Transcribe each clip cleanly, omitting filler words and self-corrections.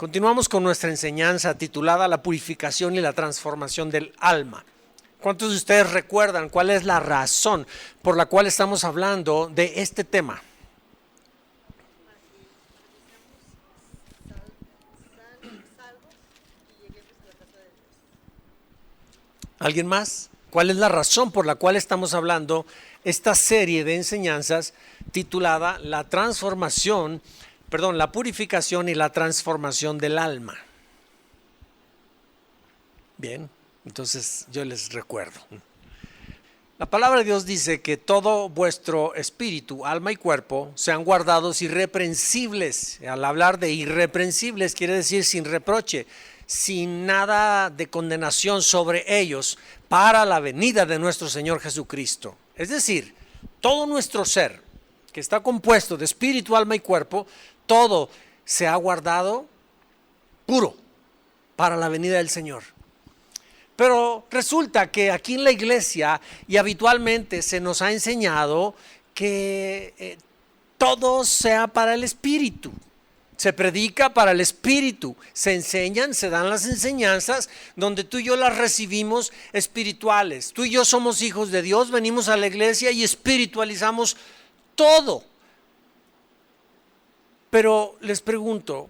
Continuamos con nuestra enseñanza titulada La purificación y la transformación del alma. ¿Cuántos de ustedes recuerdan cuál es la razón por la cual estamos hablando de este tema? ¿Alguien más? ¿Cuál es la razón por la cual estamos hablando esta serie de enseñanzas titulada La purificación y la transformación del alma? Bien, entonces yo les recuerdo. La palabra de Dios dice que todo vuestro espíritu, alma y cuerpo sean guardados irreprensibles. Al hablar de irreprensibles quiere decir sin reproche, sin nada de condenación sobre ellos para la venida de nuestro Señor Jesucristo. Es decir, todo nuestro ser que está compuesto de espíritu, alma y cuerpo, todo se ha guardado puro para la venida del Señor. Pero resulta que aquí en la iglesia y habitualmente se nos ha enseñado que todo sea para el espíritu. Se predica para el espíritu, se enseñan, se dan las enseñanzas donde tú y yo las recibimos espirituales. Tú y yo somos hijos de Dios, venimos a la iglesia y espiritualizamos todo. Pero les pregunto,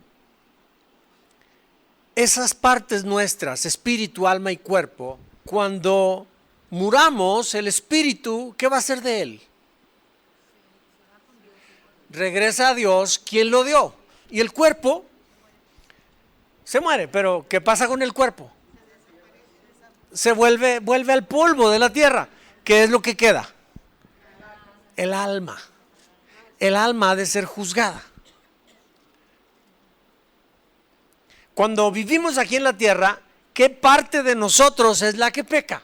esas partes nuestras, espíritu, alma y cuerpo, cuando muramos, el espíritu, ¿qué va a hacer de él? Regresa a Dios, ¿quién lo dio? Y el cuerpo se muere, pero ¿qué pasa con el cuerpo? Se vuelve al polvo de la tierra. ¿Qué es lo que queda? El alma. El alma ha de ser juzgada. Cuando vivimos aquí en la tierra, ¿qué parte de nosotros es la que peca?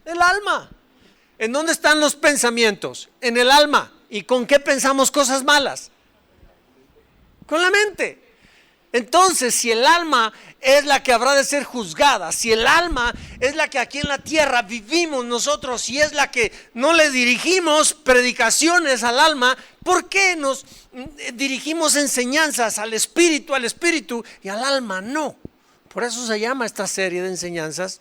El alma. ¿En dónde están los pensamientos? En el alma. ¿Y con qué pensamos cosas malas? Con la mente. Entonces, si el alma es la que habrá de ser juzgada, si el alma es la que aquí en la tierra vivimos nosotros y es la que no le dirigimos predicaciones al alma, ¿por qué nos dirigimos enseñanzas al espíritu y al alma? No. Por eso se llama esta serie de enseñanzas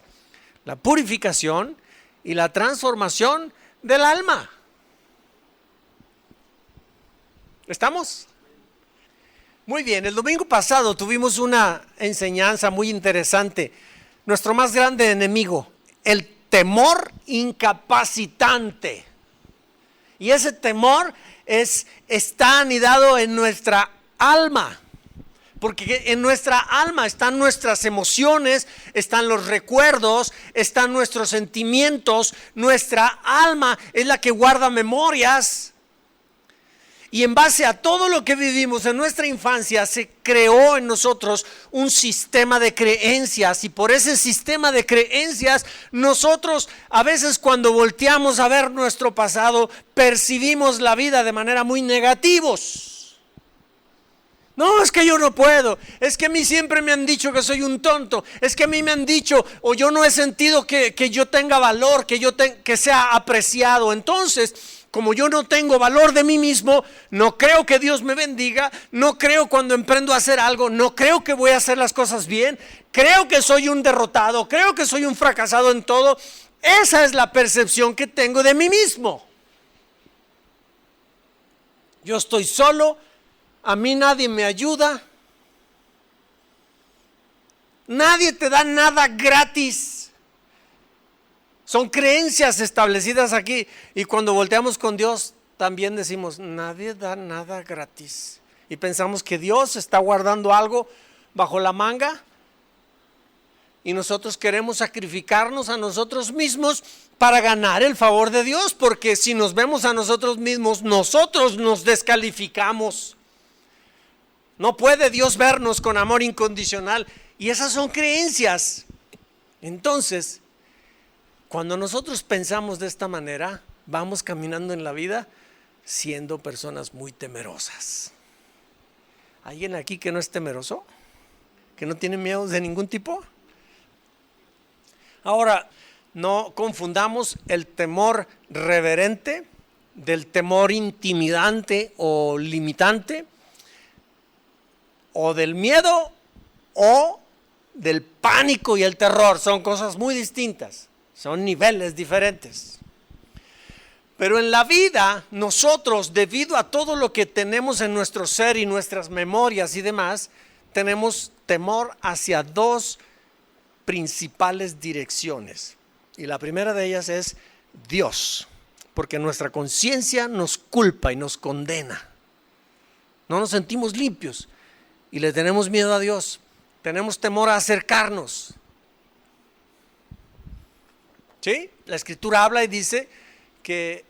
la purificación y la transformación del alma. ¿Estamos? Muy bien, el domingo pasado tuvimos una enseñanza muy interesante. Nuestro más grande enemigo, el temor incapacitante. Y ese temor está anidado en nuestra alma. Porque en nuestra alma están nuestras emociones, están los recuerdos, están nuestros sentimientos. Nuestra alma es la que guarda memorias. Y en base a todo lo que vivimos en nuestra infancia, se creó en nosotros un sistema de creencias. Y por ese sistema de creencias, nosotros a veces cuando volteamos a ver nuestro pasado, percibimos la vida de manera muy negativos. No, es que yo no puedo. Es que a mí siempre me han dicho que soy un tonto. Es que a mí me han dicho, o yo no he sentido que yo tenga valor, que sea apreciado. Entonces, como yo no tengo valor de mí mismo, no creo que Dios me bendiga, no creo cuando emprendo a hacer algo, no creo que voy a hacer las cosas bien, creo que soy un derrotado, creo que soy un fracasado en todo. Esa es la percepción que tengo de mí mismo. Yo estoy solo, a mí nadie me ayuda, nadie te da nada gratis. Son creencias establecidas aquí y cuando volteamos con Dios también decimos, nadie da nada gratis. Y pensamos que Dios está guardando algo bajo la manga y nosotros queremos sacrificarnos a nosotros mismos para ganar el favor de Dios, porque si nos vemos a nosotros mismos, nosotros nos descalificamos. No puede Dios vernos con amor incondicional y esas son creencias. Entonces, cuando nosotros pensamos de esta manera, vamos caminando en la vida siendo personas muy temerosas. ¿Alguien aquí que no es temeroso? ¿Que no tiene miedo de ningún tipo? Ahora, no confundamos el temor reverente del temor intimidante o limitante. o del miedo o del pánico y el terror. Son cosas muy distintas, son niveles diferentes. Pero en la vida, nosotros, debido a todo lo que tenemos en nuestro ser y nuestras memorias y demás, tenemos temor hacia dos principales direcciones. Y la primera de ellas es Dios, porque nuestra conciencia nos culpa y nos condena. No nos sentimos limpios y le tenemos miedo a Dios. Tenemos temor a acercarnos. ¿Sí? La Escritura habla y dice que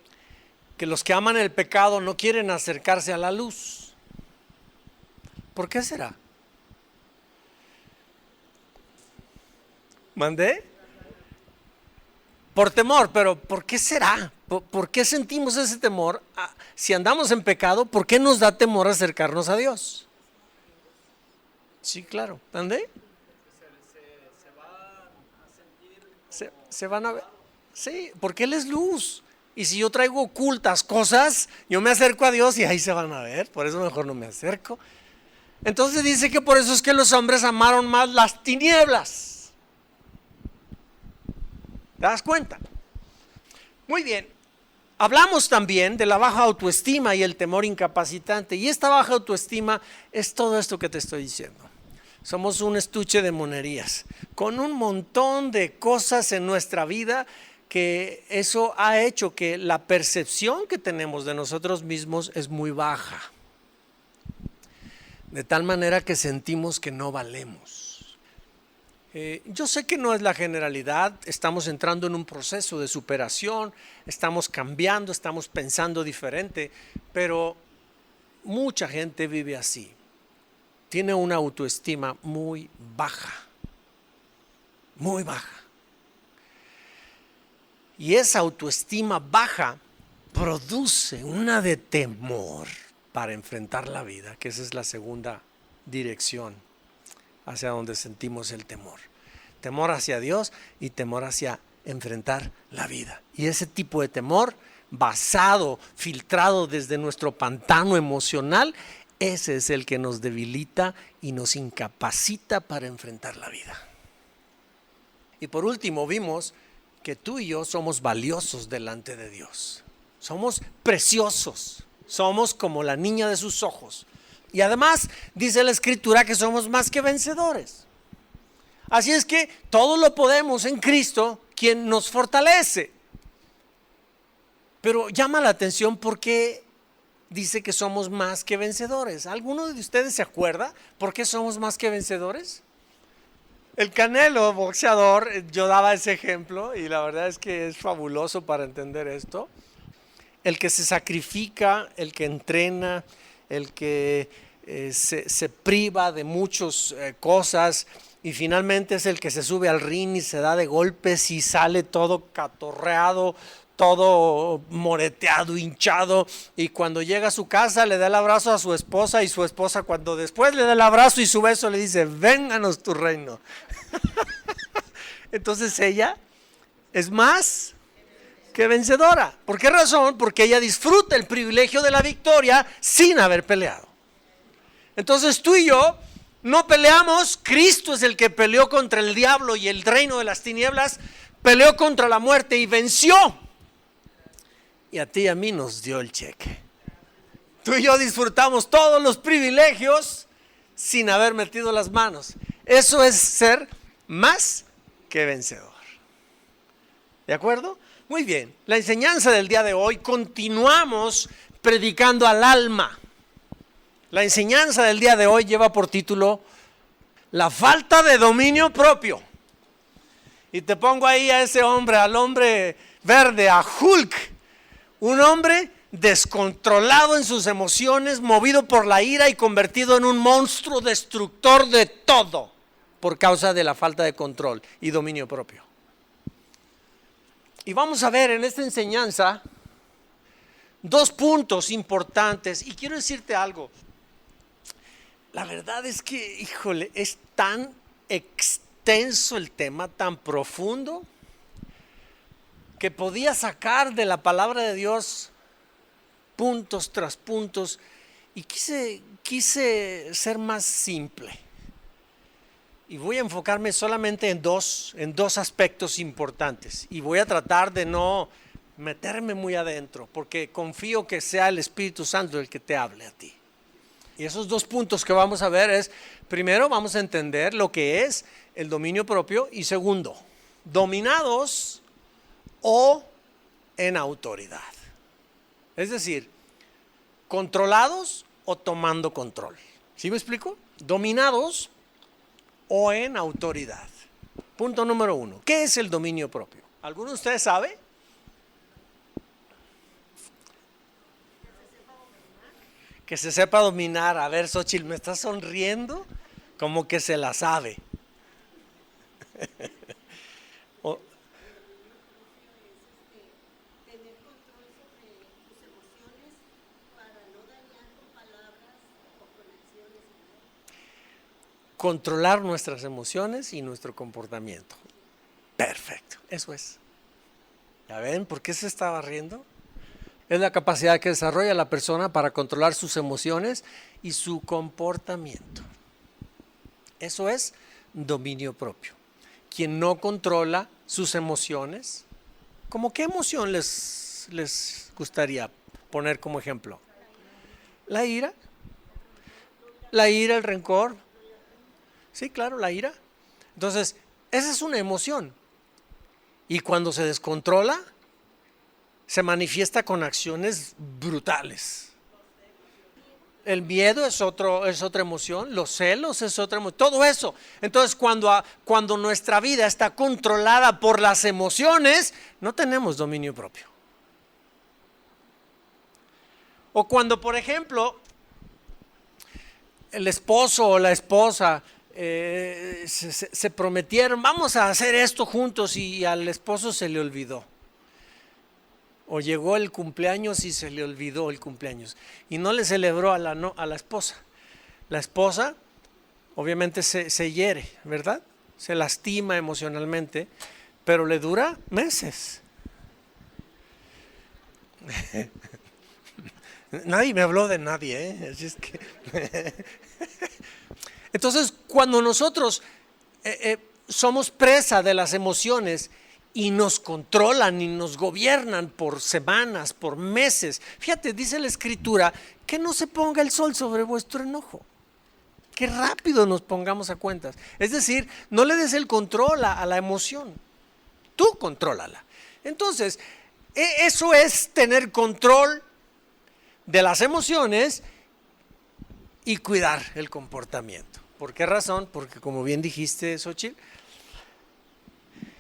los que aman el pecado no quieren acercarse a la luz. ¿Por qué será? ¿Mandé? Por temor, pero ¿por qué será? ¿Por qué sentimos ese temor? Si andamos en pecado, ¿por qué nos da temor acercarnos a Dios? Sí, claro. ¿Mandé? Se van a ver. Sí, porque Él es luz. Y si yo traigo ocultas cosas, yo me acerco a Dios y ahí se van a ver. Por eso mejor no me acerco. Entonces dice que por eso es que los hombres amaron más las tinieblas. ¿Te das cuenta? Muy bien. Hablamos también de la baja autoestima y el temor incapacitante. Y esta baja autoestima es todo esto que te estoy diciendo. Somos un estuche de monerías, con un montón de cosas en nuestra vida que eso ha hecho que la percepción que tenemos de nosotros mismos es muy baja. De tal manera que sentimos que no valemos. Yo sé que no es la generalidad, estamos entrando en un proceso de superación, estamos cambiando, estamos pensando diferente, pero mucha gente vive así. Tiene una autoestima muy baja, muy baja. Y esa autoestima baja produce una de temor para enfrentar la vida, que esa es la segunda dirección hacia donde sentimos el temor. Temor hacia Dios y temor hacia enfrentar la vida. Y ese tipo de temor, basado, filtrado desde nuestro pantano emocional, ese es el que nos debilita y nos incapacita para enfrentar la vida. Y por último vimos que tú y yo somos valiosos delante de Dios. Somos preciosos. Somos como la niña de sus ojos. Y además dice la Escritura que somos más que vencedores. Así es que todo lo podemos en Cristo, quien nos fortalece. Pero llama la atención porque dice que somos más que vencedores. ¿Alguno de ustedes se acuerda por qué somos más que vencedores? El Canelo, boxeador, yo daba ese ejemplo y la verdad es que es fabuloso para entender esto. El que se sacrifica, el que entrena, el que se priva de muchas cosas y finalmente es el que se sube al ring y se da de golpes y sale todo catorreado, todo moreteado, hinchado, y cuando llega a su casa le da el abrazo a su esposa y su esposa cuando después le da el abrazo y su beso le dice: vénganos tu reino. Entonces ella es más que vencedora. ¿Por qué razón? Porque ella disfruta el privilegio de la victoria sin haber peleado. Entonces tú y yo no peleamos. Cristo es el que peleó contra el diablo y el reino de las tinieblas, peleó contra la muerte y venció. Y a ti y a mí nos dio el cheque. Tú y yo disfrutamos todos los privilegios sin haber metido las manos. Eso es ser más que vencedor. ¿De acuerdo? Muy bien. La enseñanza del día de hoy, continuamos predicando al alma. La enseñanza del día de hoy lleva por título la falta de dominio propio. Y te pongo ahí a ese hombre, al hombre verde, a Hulk. Un hombre descontrolado en sus emociones, movido por la ira y convertido en un monstruo destructor de todo por causa de la falta de control y dominio propio. Y vamos a ver en esta enseñanza dos puntos importantes. Y quiero decirte algo. La verdad es que, híjole, es tan extenso el tema, tan profundo, que podía sacar de la palabra de Dios puntos tras puntos Y quise ser más simple. Y voy a enfocarme solamente en dos aspectos importantes. Y voy a tratar de no meterme muy adentro, porque confío que sea el Espíritu Santo el que te hable a ti. Y esos dos puntos que vamos a ver es, primero vamos a entender lo que es el dominio propio y segundo, dominados o en autoridad. Es decir, controlados o tomando control. ¿Sí me explico? Dominados o en autoridad. Punto número 1. ¿Qué es el dominio propio? ¿Alguno de ustedes sabe? Que se sepa dominar. A ver, Xochitl, ¿me estás sonriendo? Como que se la sabe. O- controlar nuestras emociones y nuestro comportamiento. Perfecto, eso es. ¿Ya ven por qué se estaba riendo? Es la capacidad que desarrolla la persona para controlar sus emociones y su comportamiento. Eso es dominio propio. Quien no controla sus emociones, ¿cómo qué emoción les gustaría poner como ejemplo? La ira, el rencor. Sí, claro, la ira. Entonces, esa es una emoción. Y cuando se descontrola, se manifiesta con acciones brutales. El miedo es otra emoción, los celos es otra emoción, todo eso. Entonces, cuando nuestra vida está controlada por las emociones, no tenemos dominio propio. O cuando, por ejemplo, el esposo o la esposa se prometieron, vamos a hacer esto juntos, y al esposo se le olvidó. O llegó el cumpleaños y se le olvidó el cumpleaños. Y no le celebró a la esposa. La esposa obviamente se hiere, ¿verdad? Se lastima emocionalmente, pero le dura meses. Nadie me habló de nadie, ¿eh? Así es que entonces, cuando nosotros somos presa de las emociones y nos controlan y nos gobiernan por semanas, por meses, fíjate, dice la Escritura, que no se ponga el sol sobre vuestro enojo. Que rápido nos pongamos a cuentas. Es decir, no le des el control a la emoción. Tú contrólala. Entonces, eso es tener control de las emociones y cuidar el comportamiento. ¿Por qué razón? Porque, como bien dijiste, Xochitl,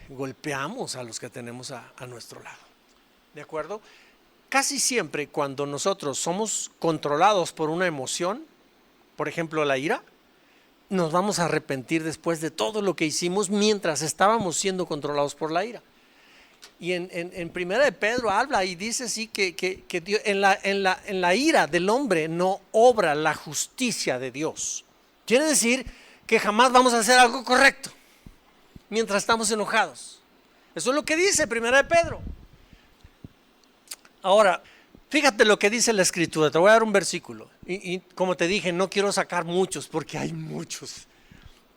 golpeamos a los que tenemos a nuestro lado. ¿De acuerdo? Casi siempre cuando nosotros somos controlados por una emoción, por ejemplo la ira, nos vamos a arrepentir después de todo lo que hicimos mientras estábamos siendo controlados por la ira. Y en Primera de Pedro habla y dice así que Dios, en la ira del hombre no obra la justicia de Dios. Quiere decir que jamás vamos a hacer algo correcto mientras estamos enojados. Eso es lo que dice Primera de Pedro. Ahora, fíjate lo que dice la Escritura. Te voy a dar un versículo. Y como te dije, no quiero sacar muchos porque hay muchos.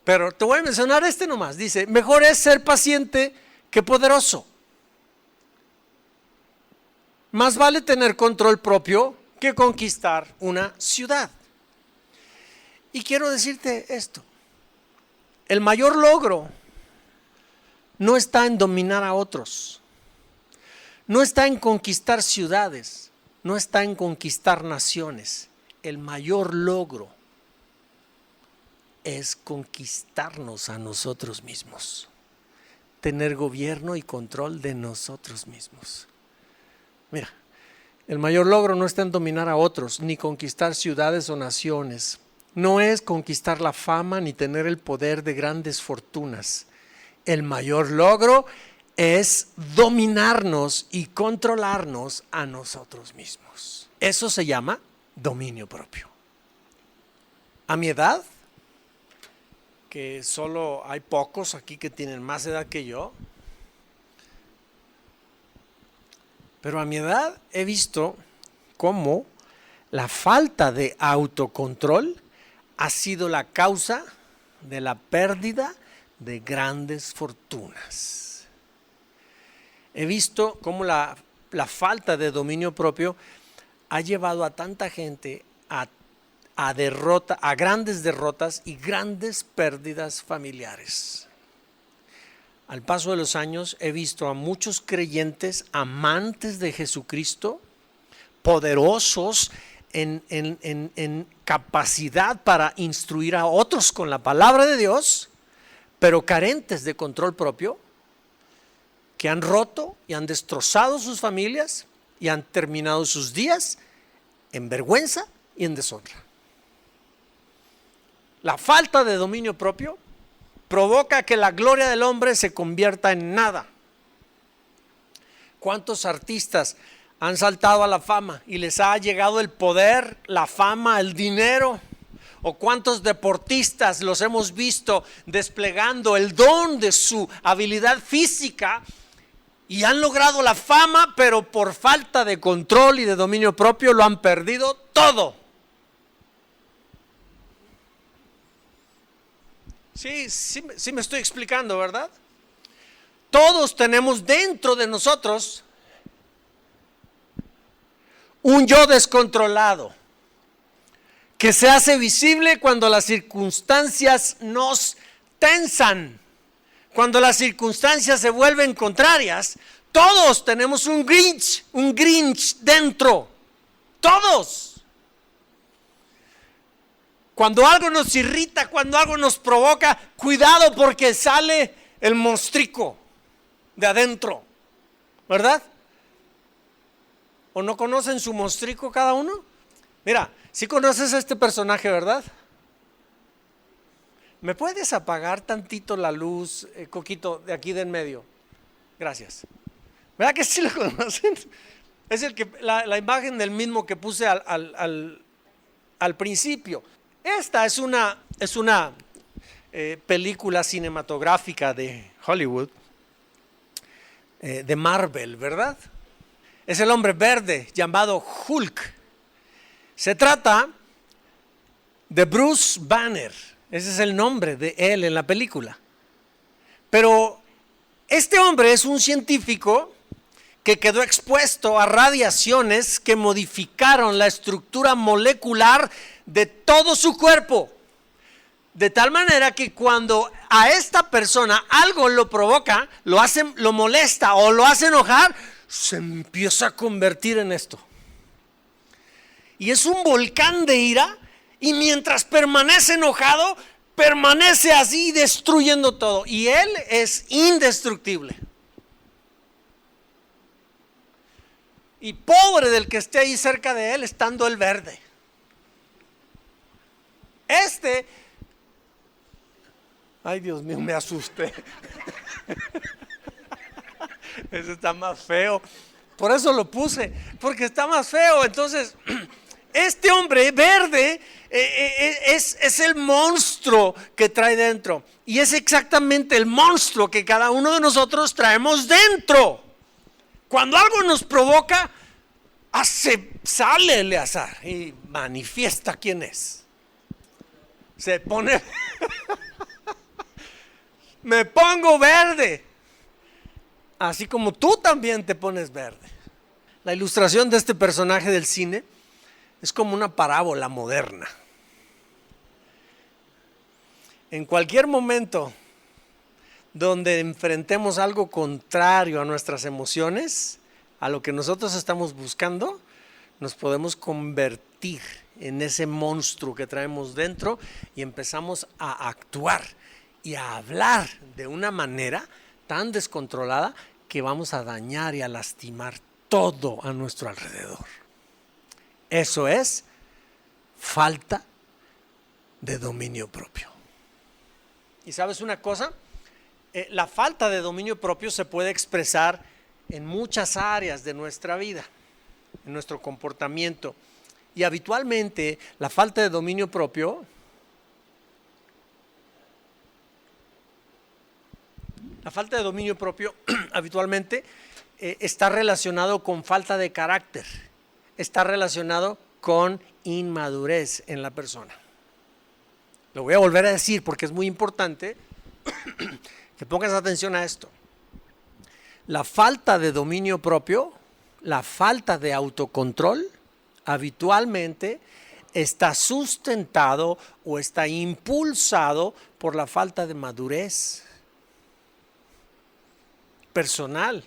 Pero te voy a mencionar este nomás. Dice, mejor es ser paciente que poderoso. Más vale tener control propio que conquistar una ciudad. Y quiero decirte esto. El mayor logro no está en dominar a otros. No está en conquistar ciudades. No está en conquistar naciones. El mayor logro es conquistarnos a nosotros mismos. Tener gobierno y control de nosotros mismos. Mira, el mayor logro no está en dominar a otros, ni conquistar ciudades o naciones. No es conquistar la fama ni tener el poder de grandes fortunas. El mayor logro es dominarnos y controlarnos a nosotros mismos. Eso se llama dominio propio. A mi edad, que solo hay pocos aquí que tienen más edad que yo, pero a mi edad he visto cómo La falta de autocontrol ha sido la causa de la pérdida de grandes fortunas. He visto cómo la falta de dominio propio ha llevado a tanta gente a grandes derrotas y grandes pérdidas familiares. Al paso de los años he visto a muchos creyentes amantes de Jesucristo, poderosos en capacidad para instruir a otros con la palabra de Dios, pero carentes de control propio, que han roto y han destrozado sus familias y han terminado sus días en vergüenza y en deshonra. La falta de dominio propio provoca que la gloria del hombre se convierta en nada. ¿Cuántos artistas han saltado a la fama y les ha llegado el poder, la fama, el dinero? ¿O cuántos deportistas los hemos visto desplegando el don de su habilidad física y han logrado la fama, pero por falta de control y de dominio propio lo han perdido todo? Sí me estoy explicando, ¿verdad? Todos tenemos dentro de nosotros un yo descontrolado que se hace visible cuando las circunstancias nos tensan, cuando las circunstancias se vuelven contrarias. Todos tenemos un Grinch dentro, todos. Cuando algo nos irrita, cuando algo nos provoca, cuidado porque sale el monstrico de adentro, ¿verdad? ¿O no conocen su monstrico cada uno? Mira, sí conoces a este personaje, ¿verdad? ¿Me puedes apagar tantito la luz, Coquito, de aquí de en medio? Gracias. ¿Verdad que sí lo conocen? Es la imagen del mismo que puse al principio. Esta es una película cinematográfica de Hollywood, de Marvel, ¿verdad? Es el hombre verde llamado Hulk. Se trata de Bruce Banner, ese es el nombre de él en la película. Pero este hombre es un científico que quedó expuesto a radiaciones que modificaron la estructura molecular de todo su cuerpo, de tal manera que cuando a esta persona algo lo provoca, lo molesta o lo hace enojar, se empieza a convertir en esto. Y es un volcán de ira, y mientras permanece enojado, permanece así destruyendo todo. Y él es indestructible. Y pobre del que esté ahí cerca de él, estando el verde. Ay Dios mío, me asusté. Ese está más feo. Por eso lo puse, porque está más feo. Entonces, este hombre verde es el monstruo que trae dentro. Y es exactamente el monstruo que cada uno de nosotros traemos dentro. Cuando algo nos provoca, sale Eleazar y manifiesta quién es. Se pone, me pongo verde, así como tú también te pones verde. La ilustración de este personaje del cine es como una parábola moderna. En cualquier momento donde enfrentemos algo contrario a nuestras emociones, a lo que nosotros estamos buscando, nos podemos convertir en ese monstruo que traemos dentro y empezamos a actuar y a hablar de una manera tan descontrolada que vamos a dañar y a lastimar todo a nuestro alrededor. Eso es falta de dominio propio. ¿Y sabes una cosa? La falta de dominio propio se puede expresar en muchas áreas de nuestra vida, en nuestro comportamiento. Y habitualmente la falta de dominio propio habitualmente está relacionado con falta de carácter, está relacionado con inmadurez en la persona. Lo voy a volver a decir porque es muy importante que pongas atención a esto. La falta de dominio propio, la falta de autocontrol, habitualmente está sustentado o está impulsado por la falta de madurez personal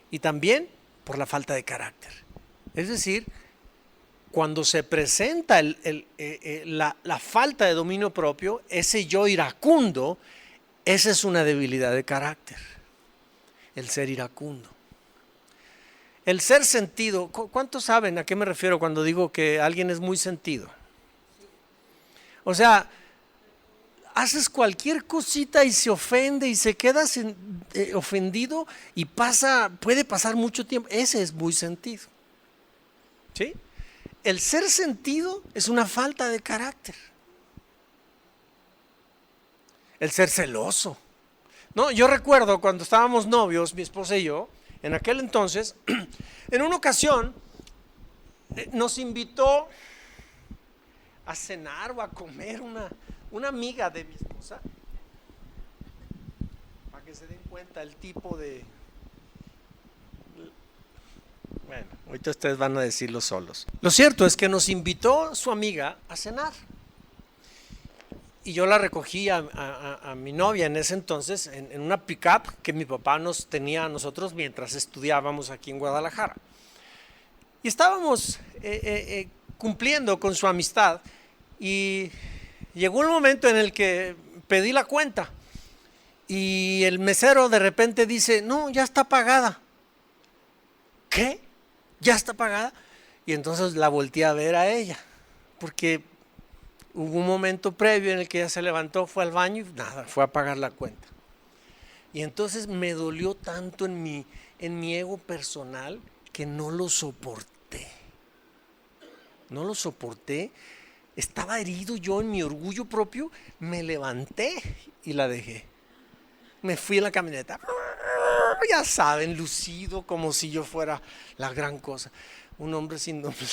y también por la falta de carácter. Es decir, cuando se presenta la falta de dominio propio, ese yo iracundo, esa es una debilidad de carácter, el ser iracundo. El ser sentido, ¿cuántos saben a qué me refiero cuando digo que alguien es muy sentido? O sea, haces cualquier cosita y se ofende y se queda ofendido y puede pasar mucho tiempo. Ese es muy sentido. ¿Sí? El ser sentido es una falta de carácter. El ser celoso. No, yo recuerdo cuando estábamos novios, mi esposa y yo, en aquel entonces, en una ocasión nos invitó a cenar o a comer una amiga de mi esposa, para que se den cuenta el tipo de... Bueno, ahorita ustedes van a decirlo solos. Lo cierto es que nos invitó su amiga a cenar. Y yo la recogí a mi novia en ese entonces en una pick-up que mi papá nos tenía a nosotros mientras estudiábamos aquí en Guadalajara. Y estábamos cumpliendo con su amistad y llegó un momento en el que pedí la cuenta y el mesero de repente dice, no, ya está pagada. ¿Qué? ¿Ya está pagada? Y entonces la volteé a ver a ella, porque hubo un momento previo en el que ella se levantó, fue al baño y nada, fue a pagar la cuenta. Y entonces me dolió tanto en mi ego personal que no lo soporté. No lo soporté. Estaba herido yo en mi orgullo propio, me levanté y la dejé. Me fui en la camioneta, ya saben, lucido como si yo fuera la gran cosa. Un hombre sin nombre.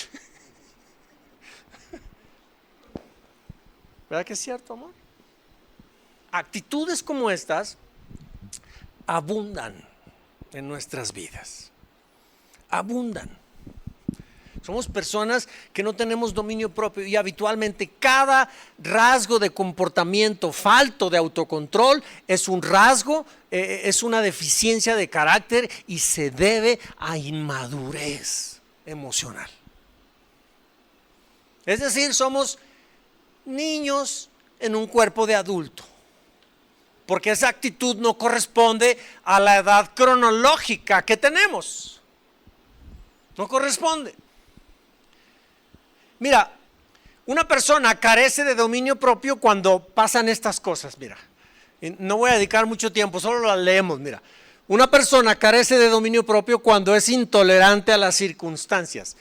¿Verdad que es cierto, amor? Actitudes como estas abundan en nuestras vidas. Abundan. Somos personas que no tenemos dominio propio y habitualmente cada rasgo de comportamiento falto de autocontrol es un rasgo, es una deficiencia de carácter y se debe a inmadurez emocional. Es decir, somos niños en un cuerpo de adulto, porque esa actitud no corresponde a la edad cronológica que tenemos. No corresponde. Mira, una persona carece de dominio propio cuando pasan estas cosas. Mira, no voy a dedicar mucho tiempo, solo las leemos. Mira, una persona carece de dominio propio cuando es intolerante a las circunstancias.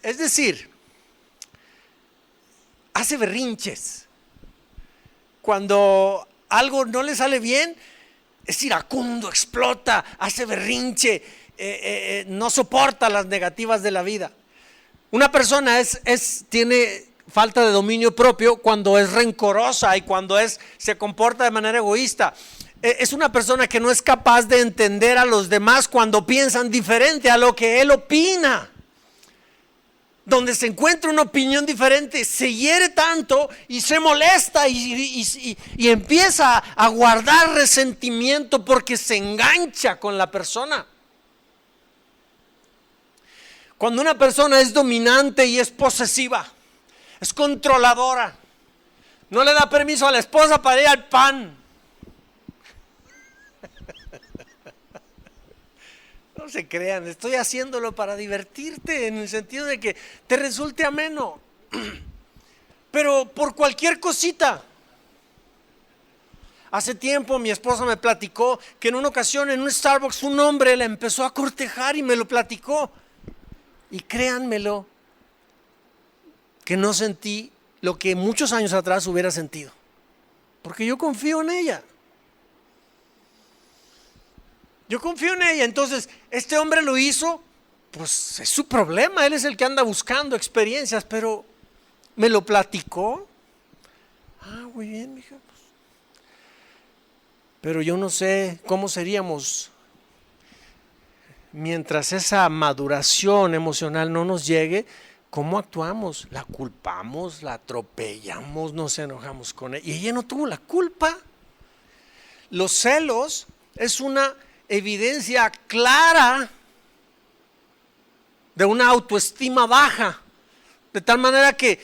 Es decir, hace berrinches. Cuando algo no le sale bien, es iracundo, explota, hace berrinche, no soporta las negativas de la vida. Una persona tiene falta de dominio propio cuando es rencorosa y cuando se comporta de manera egoísta. Es una persona que no es capaz de entender a los demás cuando piensan diferente a lo que él opina. Donde se encuentra una opinión diferente, se hiere tanto y se molesta y empieza a guardar resentimiento porque se engancha con la persona. Cuando una persona es dominante y es posesiva, es controladora, no le da permiso a la esposa para ir al pan. No se crean, estoy haciéndolo para divertirte en el sentido de que te resulte ameno. Pero por cualquier cosita. Hace tiempo mi esposa me platicó que en una ocasión en un Starbucks un hombre la empezó a cortejar y me lo platicó. Y créanmelo, que no sentí lo que muchos años atrás hubiera sentido. Porque yo confío en ella. Yo confío en ella. Entonces, este hombre lo hizo pues es su problema, él es el que anda buscando experiencias, pero me lo platicó. Muy bien, mija. Pero yo no sé cómo seríamos mientras esa maduración emocional no nos llegue. ¿Cómo actuamos? ¿La culpamos? ¿La atropellamos? ¿Nos enojamos con ella? Y ella no tuvo la culpa. Los celos es una evidencia clara de una autoestima baja, de tal manera que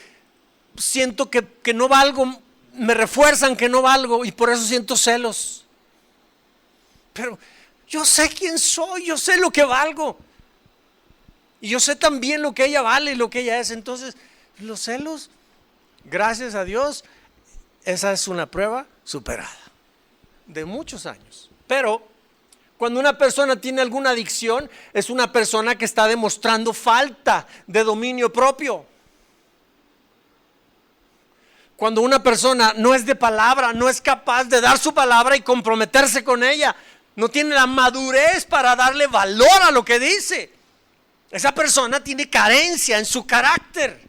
siento que no valgo, me refuerzan que no valgo y por eso siento celos. Pero yo sé quién soy, yo sé lo que valgo. Y yo sé también lo que ella vale y lo que ella es. Entonces, los celos, gracias a Dios, esa es una prueba superada de muchos años. Pero cuando una persona tiene alguna adicción, es una persona que está demostrando falta de dominio propio. Cuando una persona no es de palabra, no es capaz de dar su palabra y comprometerse con ella, no tiene la madurez para darle valor a lo que dice. Esa persona tiene carencia en su carácter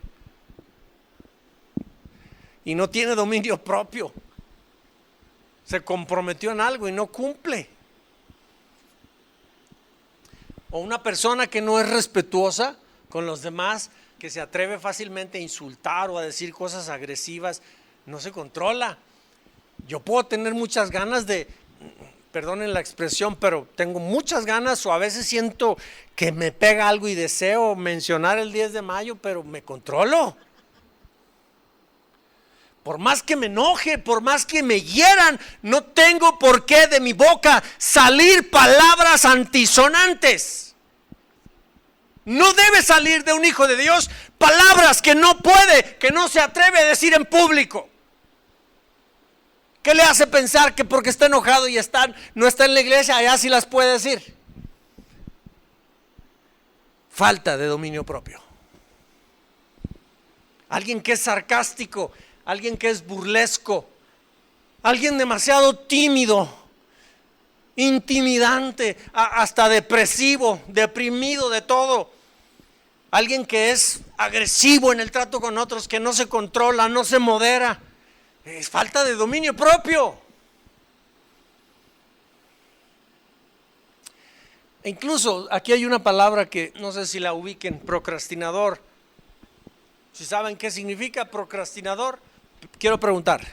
y no tiene dominio propio. Se comprometió en algo y no cumple. O una persona que no es respetuosa con los demás, que se atreve fácilmente a insultar o a decir cosas agresivas, no se controla. Yo puedo tener muchas ganas de, perdonen la expresión, pero tengo muchas ganas o a veces siento que me pega algo y deseo mencionar el 10 de mayo, pero me controlo. Por más que me enoje, por más que me hieran, no tengo por qué de mi boca salir palabras antisonantes. No debe salir de un hijo de Dios palabras que no puede, que no se atreve a decir en público. ¿Qué le hace pensar que porque está enojado y no está en la iglesia, allá sí las puede decir? Falta de dominio propio. Alguien que es sarcástico, alguien que es burlesco, alguien demasiado tímido, intimidante, hasta depresivo, deprimido de todo. Alguien que es agresivo en el trato con otros, que no se controla, no se modera. Es falta de dominio propio. E incluso aquí hay una palabra que no sé si la ubiquen, procrastinador. Si saben qué significa procrastinador, quiero preguntar,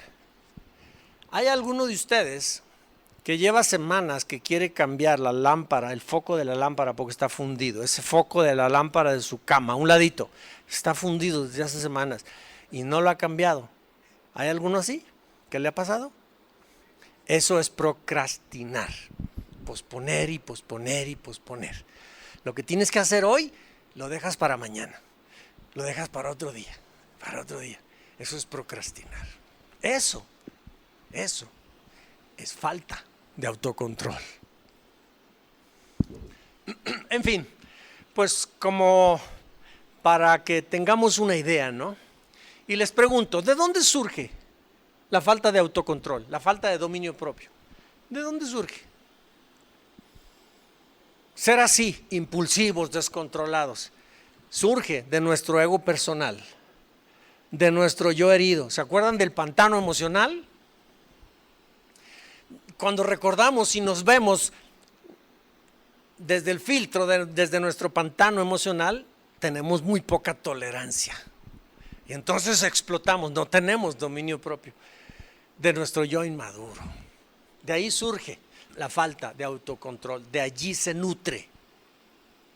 ¿hay alguno de ustedes que lleva semanas que quiere cambiar la lámpara, el foco de la lámpara porque está fundido? Ese foco de la lámpara de su cama, a un ladito, está fundido desde hace semanas y no lo ha cambiado. ¿Hay alguno así? ¿Qué le ha pasado? Eso es procrastinar, posponer y posponer y posponer. Lo que tienes que hacer hoy, lo dejas para mañana, lo dejas para otro día, para otro día. Eso es procrastinar. Eso es falta de autocontrol. En fin, pues como para que tengamos una idea, ¿no? Y les pregunto, ¿de dónde surge la falta de autocontrol, la falta de dominio propio? ¿De dónde surge? Ser así, impulsivos, descontrolados, surge de nuestro ego personal, de nuestro yo herido. ¿Se acuerdan del pantano emocional? Cuando recordamos y nos vemos desde el filtro, desde nuestro pantano emocional, tenemos muy poca tolerancia. Y entonces explotamos, no tenemos dominio propio de nuestro yo inmaduro. De ahí surge la falta de autocontrol, de allí se nutre.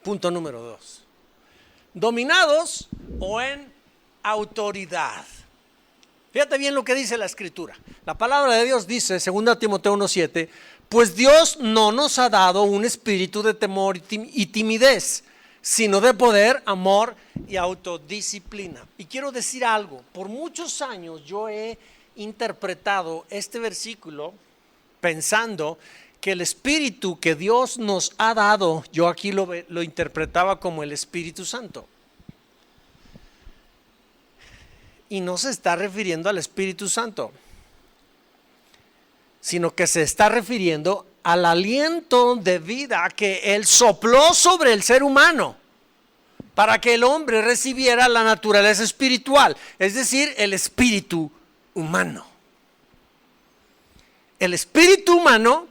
Punto número 2. Dominados o en autoridad. Fíjate bien lo que dice la Escritura. La palabra de Dios dice, 2 Timoteo 1:7, pues Dios no nos ha dado un espíritu de temor y timidez, sino de poder, amor y autodisciplina. Y quiero decir algo, por muchos años yo he interpretado este versículo pensando que el espíritu que Dios nos ha dado, yo aquí lo interpretaba como el Espíritu Santo. Y no se está refiriendo al Espíritu Santo, sino que se está refiriendo al aliento de vida que Él sopló sobre el ser humano. para que el hombre recibiera la naturaleza espiritual, es decir, el espíritu humano. El espíritu humano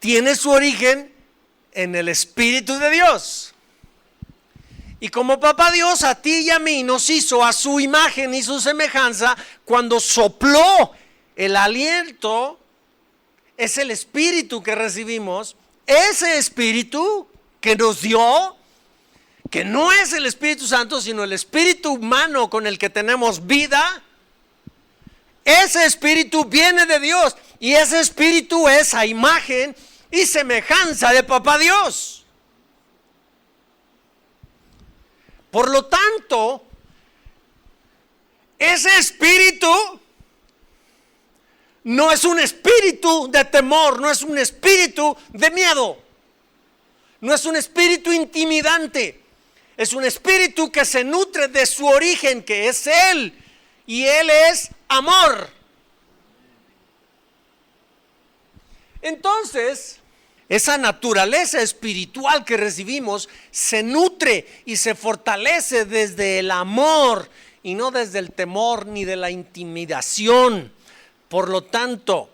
tiene su origen en el Espíritu de Dios. Y como Papá Dios a ti y a mí nos hizo a su imagen y su semejanza, cuando sopló el aliento, es el espíritu que recibimos, ese espíritu que nos dio, que no es el Espíritu Santo, sino el espíritu humano con el que tenemos vida. Ese espíritu viene de Dios y ese espíritu es a imagen y semejanza de Papá Dios. Por lo tanto, ese espíritu no es un espíritu de temor, no es un espíritu de miedo, no es un espíritu intimidante, es un espíritu que se nutre de su origen, que es Él, y Él es amor. Entonces, esa naturaleza espiritual que recibimos se nutre y se fortalece desde el amor y no desde el temor ni de la intimidación. Por lo tanto,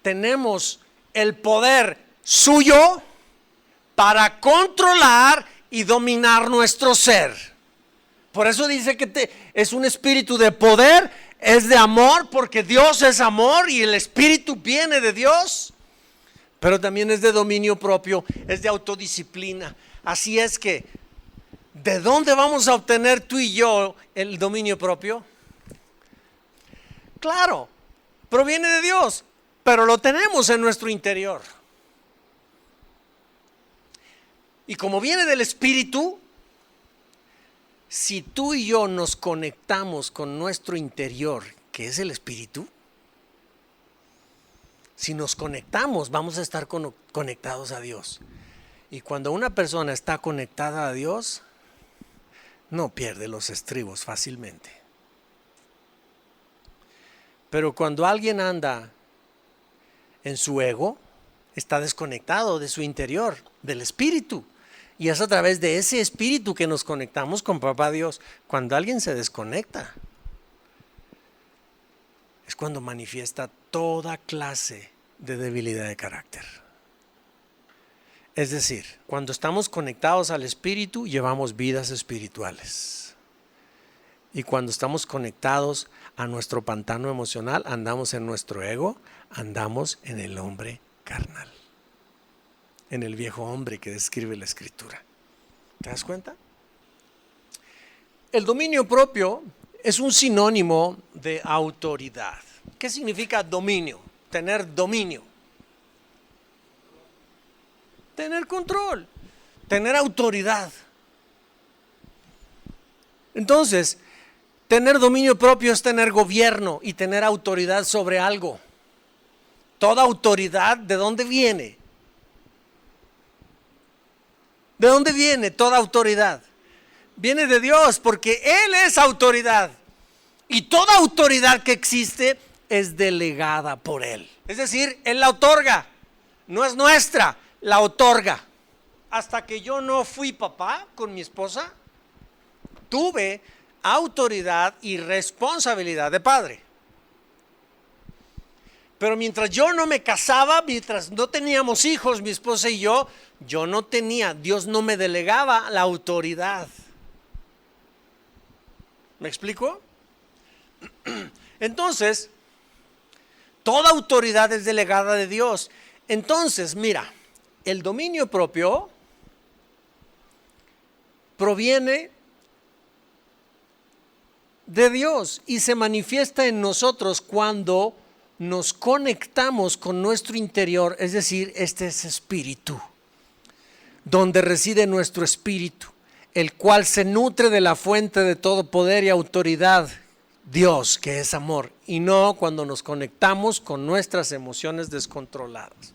tenemos el poder suyo para controlar y dominar nuestro ser. Por eso dice que es un espíritu de poder, es de amor, porque Dios es amor y el espíritu viene de Dios. Pero también es de dominio propio, es de autodisciplina. Así es que, ¿de dónde vamos a obtener tú y yo el dominio propio? Claro, proviene de Dios, pero lo tenemos en nuestro interior. Y como viene del Espíritu, si tú y yo nos conectamos con nuestro interior, que es el Espíritu, si nos conectamos, vamos a estar conectados a Dios. Y cuando una persona está conectada a Dios, no pierde los estribos fácilmente. Pero cuando alguien anda en su ego, está desconectado de su interior, del espíritu. Y es a través de ese espíritu que nos conectamos con Papá Dios. Cuando alguien se desconecta, es cuando manifiesta toda clase de debilidad de carácter. Es decir, cuando estamos conectados al espíritu, llevamos vidas espirituales. Y cuando estamos conectados a nuestro pantano emocional, andamos en nuestro ego, andamos en el hombre carnal, en el viejo hombre que describe la Escritura. ¿Te das cuenta? El dominio propio es un sinónimo de autoridad. ¿Qué significa dominio? Tener dominio. Tener control, tener autoridad. Entonces, tener dominio propio es tener gobierno y tener autoridad sobre algo. Toda autoridad, ¿de dónde viene? ¿De dónde viene toda autoridad? Viene de Dios, porque Él es autoridad. Y toda autoridad que existe es delegada por Él. Es decir, Él la otorga, no es nuestra, la otorga. Hasta que yo no fui papá con mi esposa, tuve autoridad y responsabilidad de padre. Pero mientras yo no me casaba, mientras no teníamos hijos, mi esposa y yo no tenía, Dios no me delegaba la autoridad. ¿Me explico? Entonces, toda autoridad es delegada de Dios. Entonces, mira, el dominio propio proviene de Dios y se manifiesta en nosotros cuando nos conectamos con nuestro interior, es decir, este es espíritu, donde reside nuestro espíritu, el cual se nutre de la fuente de todo poder y autoridad, Dios, que es amor, y no cuando nos conectamos con nuestras emociones descontroladas.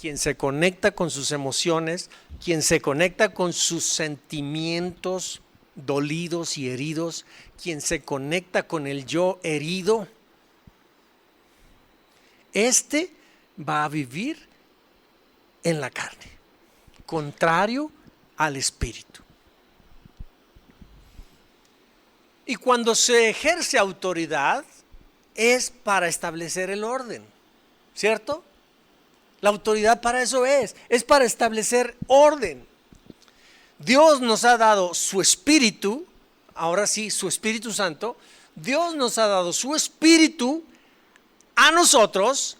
Quien se conecta con sus emociones, quien se conecta con sus sentimientos dolidos y heridos, quien se conecta con el yo herido, este va a vivir en la carne, contrario al espíritu. Y cuando se ejerce autoridad es para establecer el orden, ¿cierto? La autoridad para eso es para establecer orden. Dios nos ha dado su Espíritu, ahora sí, su Espíritu Santo. Dios nos ha dado su Espíritu a nosotros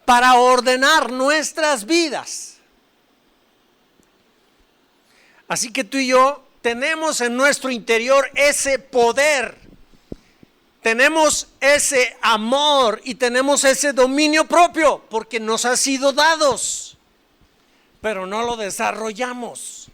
para ordenar nuestras vidas. Así que tú y yo tenemos en nuestro interior ese poder, tenemos ese amor y tenemos ese dominio propio, porque nos ha sido dados, pero no lo desarrollamos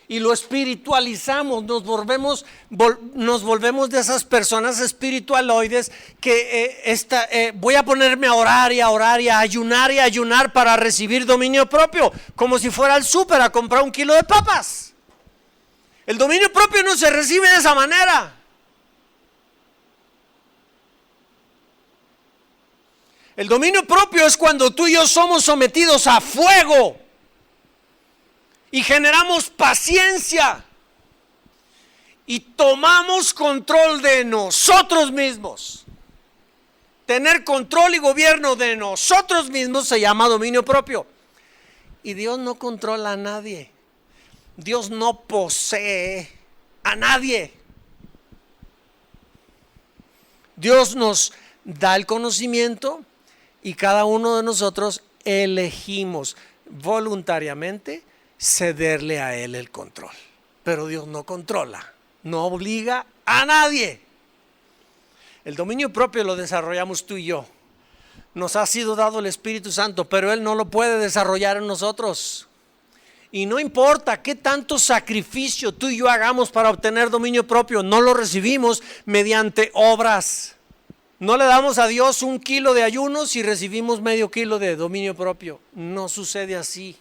y lo espiritualizamos, nos volvemos de esas personas espiritualoides que voy a ponerme a orar y a ayunar para recibir dominio propio, como si fuera al súper a comprar 1 kilo de papas. El dominio propio no se recibe de esa manera. El dominio propio es cuando tú y yo somos sometidos a fuego y generamos paciencia y tomamos control de nosotros mismos. Tener control y gobierno de nosotros mismos se llama dominio propio. Y Dios no controla a nadie. Dios no posee a nadie. Dios nos da el conocimiento y cada uno de nosotros elegimos voluntariamente cederle a Él el control. Pero Dios no controla, no obliga a nadie. El dominio propio lo desarrollamos tú y yo. Nos ha sido dado el Espíritu Santo, pero Él no lo puede desarrollar en nosotros. Y no importa qué tanto sacrificio tú y yo hagamos para obtener dominio propio, no lo recibimos mediante obras. No le damos a Dios 1 kilo de ayunos y recibimos medio kilo de dominio propio. No sucede así.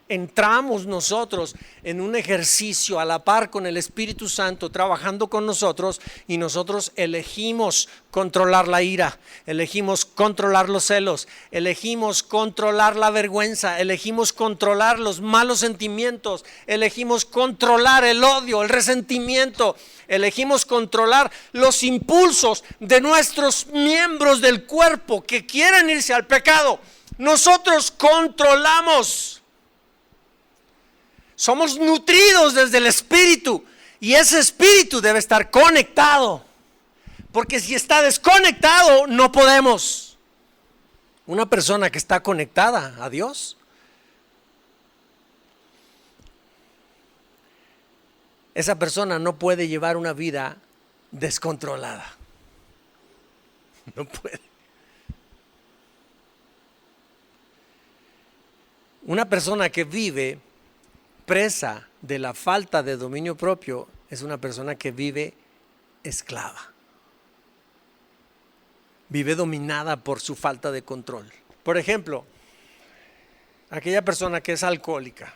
Entramos nosotros en un ejercicio a la par con el Espíritu Santo trabajando con nosotros y nosotros elegimos controlar la ira, elegimos controlar los celos, elegimos controlar la vergüenza, elegimos controlar los malos sentimientos, elegimos controlar el odio, el resentimiento, elegimos controlar los impulsos de nuestros miembros del cuerpo que quieren irse al pecado. Nosotros controlamos. Somos nutridos desde el Espíritu y ese Espíritu debe estar conectado, porque si está desconectado no podemos. Una persona que está conectada a Dios, esa persona no puede llevar una vida descontrolada. No puede. Una persona que vive presa de la falta de dominio propio es una persona que vive esclava. Vive dominada por su falta de control. Por ejemplo, aquella persona que es alcohólica.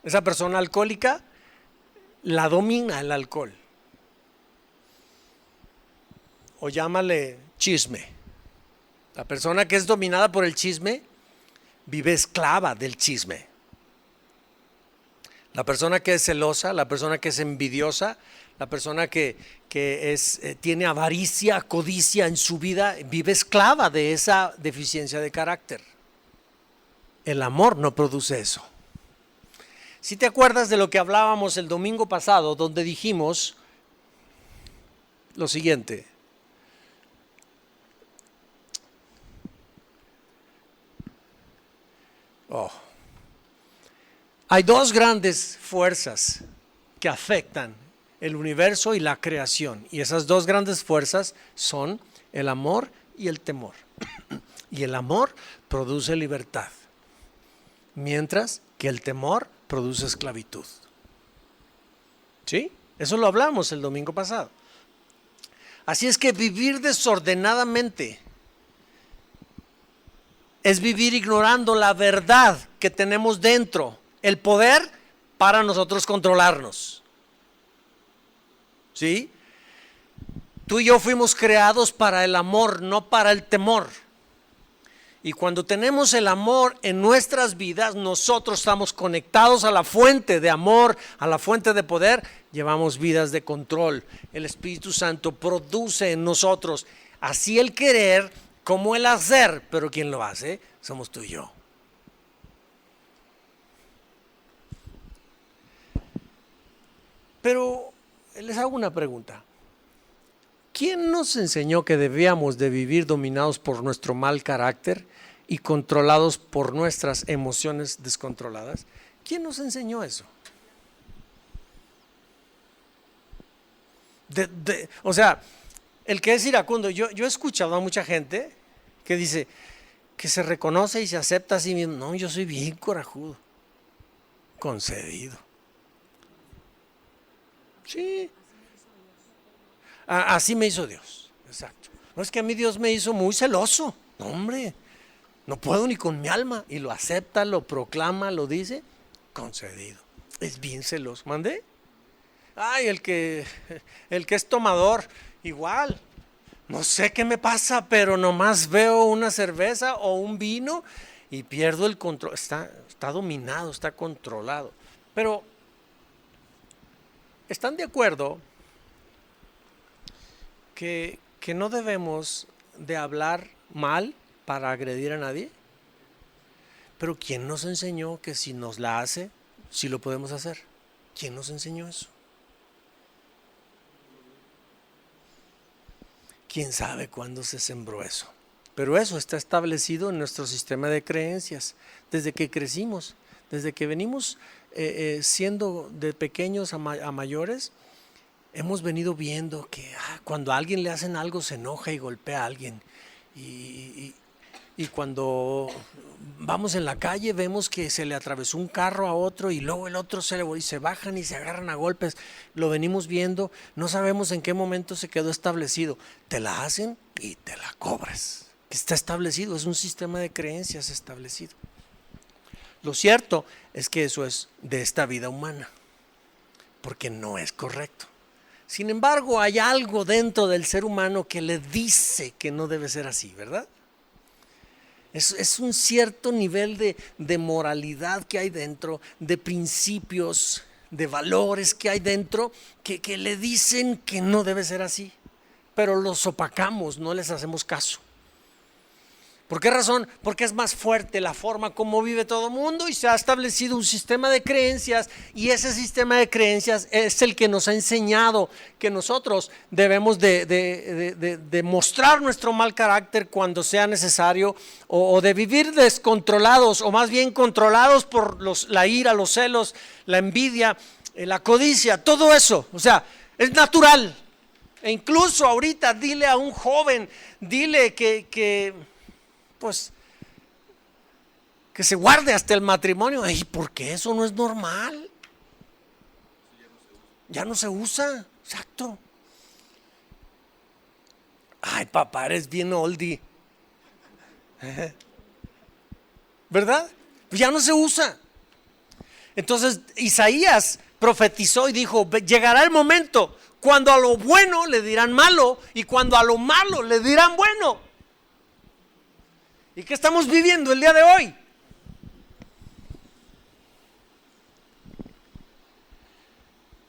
Esa persona alcohólica la domina el alcohol. O llámale chisme. La persona que es dominada por el chisme vive esclava del chisme. La persona que es celosa, la persona que es envidiosa, la persona que tiene avaricia, codicia en su vida, vive esclava de esa deficiencia de carácter. El amor no produce eso. Si te acuerdas de lo que hablábamos el domingo pasado, donde dijimos lo siguiente. Hay dos grandes fuerzas que afectan el universo y la creación, y esas dos grandes fuerzas son el amor y el temor. Y el amor produce libertad, mientras que el temor produce esclavitud. ¿Sí? Eso lo hablamos el domingo pasado. Así es que vivir desordenadamente es vivir ignorando la verdad que tenemos dentro, el poder para nosotros controlarnos. ¿Sí? Tú y yo fuimos creados para el amor, no para el temor. Y cuando tenemos el amor en nuestras vidas, nosotros estamos conectados a la fuente de amor, a la fuente de poder, llevamos vidas de control. El Espíritu Santo produce en nosotros así el querer como el hacer, pero ¿quién lo hace? Somos tú y yo. Pero les hago una pregunta. ¿Quién nos enseñó que debíamos de vivir dominados por nuestro mal carácter y controlados por nuestras emociones descontroladas? ¿Quién nos enseñó eso? O sea, el que es iracundo, yo he escuchado a mucha gente que dice que se reconoce y se acepta a sí mismo. No, yo soy bien corajudo, concedido. Sí. Así me hizo Dios, exacto. No es que a mí Dios me hizo muy celoso. No, hombre, no puedo ni con mi alma. Y lo acepta, lo proclama, lo dice, concedido. Es bien celoso. ¿Mandé? Ay, el que es tomador, igual. No sé qué me pasa, pero nomás veo una cerveza o un vino y pierdo el control. Está dominado, está controlado. Pero, ¿están de acuerdo que no debemos de hablar mal para agredir a nadie? Pero ¿quién nos enseñó que si nos la hace, sí lo podemos hacer? ¿Quién nos enseñó eso? ¿Quién sabe cuándo se sembró eso? Pero eso está establecido en nuestro sistema de creencias desde que crecimos, desde que venimos siendo de pequeños a mayores. Hemos venido viendo que cuando a alguien le hacen algo se enoja y golpea a alguien. Y cuando vamos en la calle vemos que se le atravesó un carro a otro y luego el otro se bajan y se agarran a golpes. Lo venimos viendo, no sabemos en qué momento se quedó establecido. Te la hacen y te la cobras. Está establecido, es un sistema de creencias establecido. Lo cierto es que eso es de esta vida humana, porque no es correcto. Sin embargo, hay algo dentro del ser humano que le dice que no debe ser así, ¿verdad? Es un cierto nivel de moralidad que hay dentro, de principios, de valores que hay dentro, que le dicen que no debe ser así. Pero los opacamos, no les hacemos caso. ¿Por qué razón? Porque es más fuerte la forma como vive todo el mundo y se ha establecido un sistema de creencias, y ese sistema de creencias es el que nos ha enseñado que nosotros debemos de mostrar nuestro mal carácter cuando sea necesario, o de vivir descontrolados, o más bien controlados por la ira, los celos, la envidia, la codicia, todo eso. O sea, es natural. E incluso ahorita dile a un joven, dile que se guarde hasta el matrimonio. ¿Y por qué? Eso no es normal. Ya no se usa. Exacto. Ay, papá, eres bien oldie. ¿Verdad? Pues ya no se usa. Entonces Isaías profetizó y dijo: llegará el momento cuando a lo bueno le dirán malo y cuando a lo malo le dirán bueno. ¿Y qué estamos viviendo el día de hoy?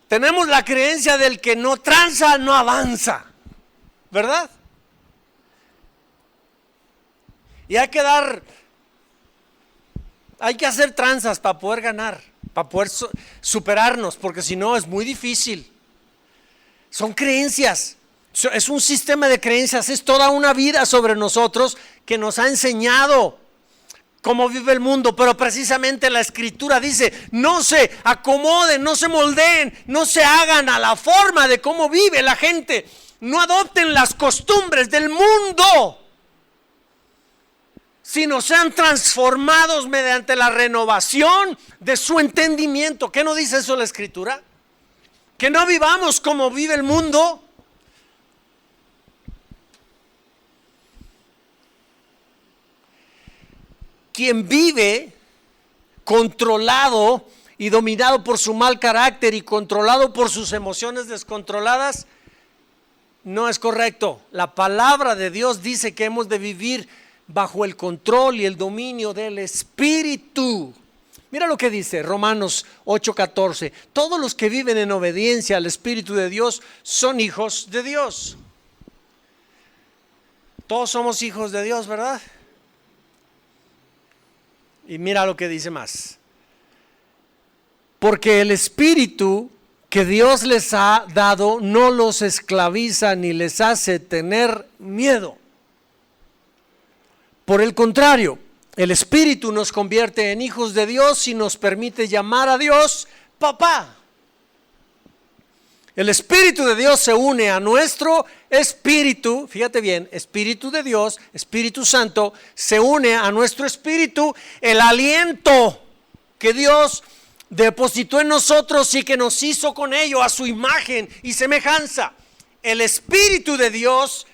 Tenemos la creencia del que no tranza, no avanza, ¿verdad? Y hay que hacer tranzas para poder ganar, para poder superarnos, porque si no es muy difícil. Son creencias. Es un sistema de creencias, es toda una vida sobre nosotros que nos ha enseñado cómo vive el mundo. Pero precisamente la Escritura dice: no se acomoden, no se moldeen, no se hagan a la forma de cómo vive la gente, no adopten las costumbres del mundo, sino sean transformados mediante la renovación de su entendimiento. ¿Qué no dice eso la Escritura? Que no vivamos como vive el mundo. Quien vive controlado y dominado por su mal carácter y controlado por sus emociones descontroladas, no es correcto. La palabra de Dios dice que hemos de vivir bajo el control y el dominio del Espíritu. Mira lo que dice Romanos 8:14. Todos los que viven en obediencia al Espíritu de Dios son hijos de Dios. Todos somos hijos de Dios, ¿verdad? Y mira lo que dice más. Porque el Espíritu que Dios les ha dado no los esclaviza ni les hace tener miedo. Por el contrario, el Espíritu nos convierte en hijos de Dios y nos permite llamar a Dios papá. El Espíritu de Dios se une a nuestro espíritu, fíjate bien, Espíritu de Dios, Espíritu Santo, se une a nuestro espíritu, el aliento que Dios depositó en nosotros y que nos hizo con ello a su imagen y semejanza. El Espíritu de Dios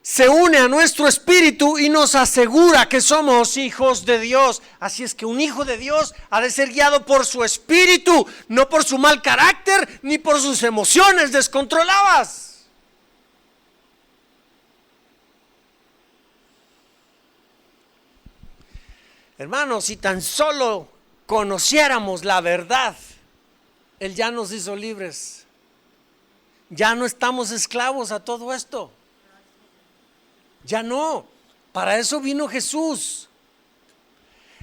se une a nuestro espíritu y nos asegura que somos hijos de Dios. Así es que un hijo de Dios ha de ser guiado por su espíritu, no por su mal carácter ni por sus emociones descontroladas. Hermanos, si tan solo conociéramos la verdad, Él ya nos hizo libres. Ya no estamos esclavos a todo esto. Ya no, para eso vino Jesús.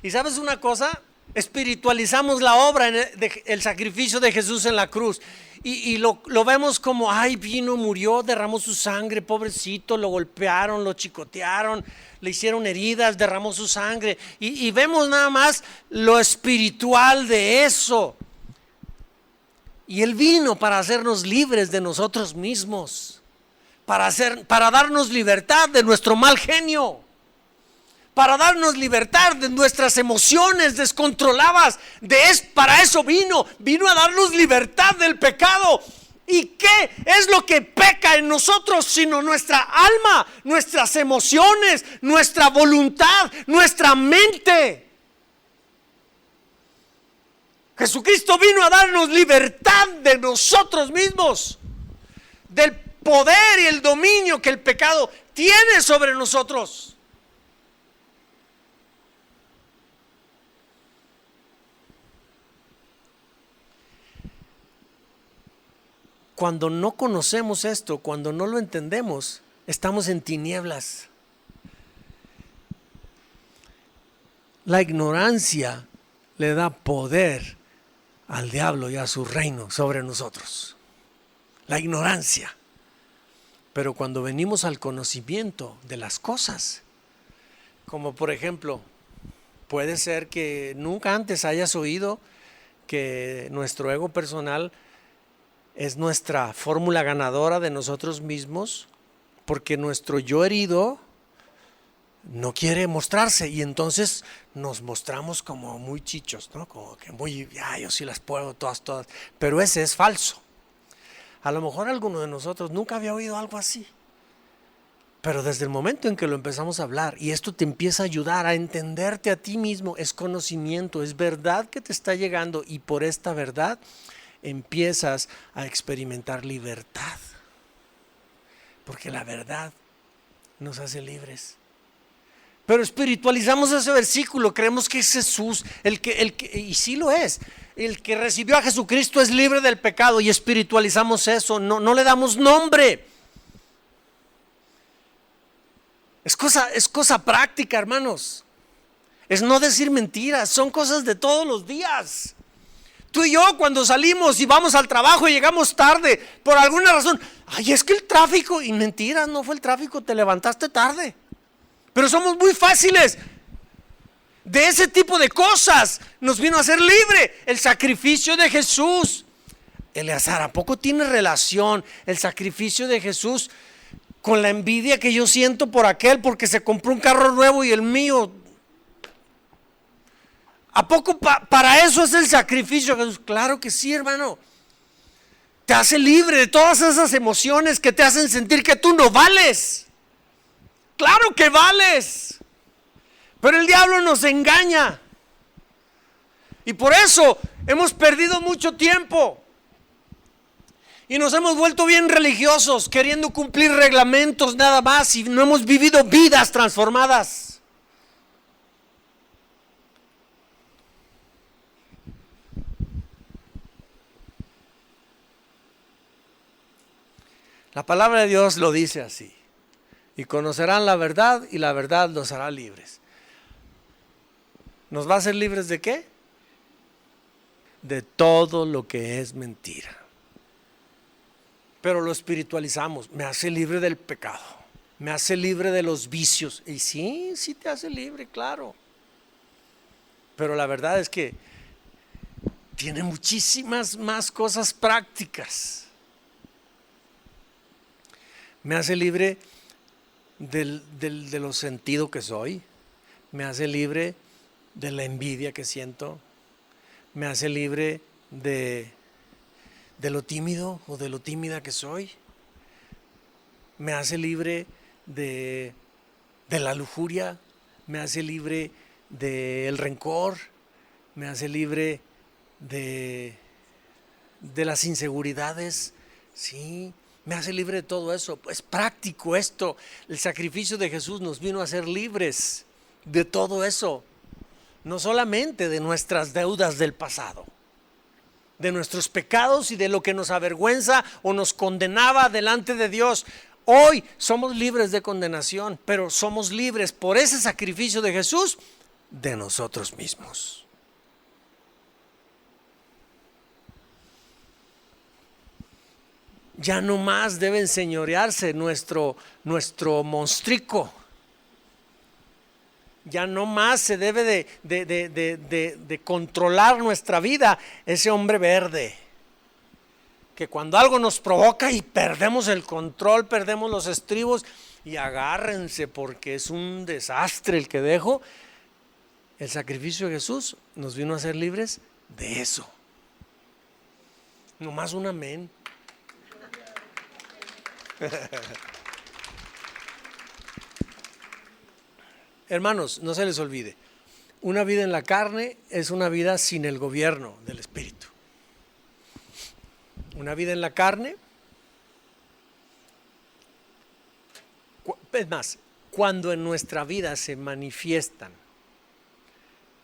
Y ¿sabes una cosa? Espiritualizamos la obra, el sacrificio de Jesús en la cruz. Y lo vemos como, ay, vino, murió, derramó su sangre, pobrecito, lo golpearon, lo chicotearon, le hicieron heridas, derramó su sangre. Y vemos nada más lo espiritual de eso. Y Él vino para hacernos libres de nosotros mismos. Para darnos libertad de nuestro mal genio, para darnos libertad de nuestras emociones descontroladas. Para eso vino a darnos libertad del pecado. ¿Y qué es lo que peca en nosotros sino nuestra alma, nuestras emociones, nuestra voluntad, nuestra mente? Jesucristo vino a darnos libertad de nosotros mismos, del poder y el dominio que el pecado tiene sobre nosotros. Cuando no conocemos esto, cuando no lo entendemos, estamos en tinieblas. La ignorancia le da poder al diablo y a su reino sobre nosotros. La ignorancia. Pero cuando venimos al conocimiento de las cosas, como por ejemplo, puede ser que nunca antes hayas oído que nuestro ego personal es nuestra fórmula ganadora de nosotros mismos, porque nuestro yo herido no quiere mostrarse y entonces nos mostramos como muy chichos, ¿no? Como que muy, yo sí las puedo todas, pero ese es falso. A lo mejor alguno de nosotros nunca había oído algo así, pero desde el momento en que lo empezamos a hablar y esto te empieza a ayudar a entenderte a ti mismo, es conocimiento, es verdad que te está llegando y por esta verdad empiezas a experimentar libertad, porque la verdad nos hace libres. Pero espiritualizamos ese versículo, creemos que es Jesús el que, y sí lo es, el que recibió a Jesucristo es libre del pecado y espiritualizamos eso, no le damos nombre. Es cosa práctica, hermanos. Es no decir mentiras, son cosas de todos los días. Tú y yo cuando salimos y vamos al trabajo y llegamos tarde, por alguna razón, es que el tráfico, y mentiras, no fue el tráfico, te levantaste tarde. Pero somos muy fáciles de ese tipo de cosas. Nos vino a hacer libre el sacrificio de Jesús. Eleazar, ¿a poco tiene relación el sacrificio de Jesús con la envidia que yo siento por aquel porque se compró un carro nuevo y el mío? ¿A poco para eso es el sacrificio de Jesús? Claro que sí, hermano. Te hace libre de todas esas emociones que te hacen sentir que tú no vales. Claro que vales, pero el diablo nos engaña y por eso hemos perdido mucho tiempo y nos hemos vuelto bien religiosos, queriendo cumplir reglamentos nada más y no hemos vivido vidas transformadas. La palabra de Dios lo dice así. Y conocerán la verdad y la verdad los hará libres. ¿Nos va a hacer libres de qué? De todo lo que es mentira. Pero lo espiritualizamos. Me hace libre del pecado. Me hace libre de los vicios. Y sí, sí te hace libre, claro. Pero la verdad es que tiene muchísimas más cosas prácticas. Me hace libre de lo sentido que soy. Me hace libre de la envidia que siento. Me hace libre de lo tímido o de lo tímida que soy. Me hace libre de la lujuria. Me hace libre del rencor. Me hace libre de las inseguridades. Sí, me hace libre de todo eso. Es práctico esto. El sacrificio de Jesús nos vino a hacer libres de todo eso. No solamente de nuestras deudas del pasado, de nuestros pecados y de lo que nos avergüenza o nos condenaba delante de Dios. Hoy somos libres de condenación, pero somos libres por ese sacrificio de Jesús de nosotros mismos. Ya no más debe enseñorearse nuestro monstrico. Ya no más se debe de controlar nuestra vida ese hombre verde, que cuando algo nos provoca y perdemos el control, perdemos los estribos, y agárrense porque es un desastre el que dejo. El sacrificio de Jesús nos vino a ser libres de eso. Nomás un amén. Hermanos, no se les olvide, una vida en la carne es una vida sin el gobierno del Espíritu. Una vida en la carne, es más, cuando en nuestra vida se manifiestan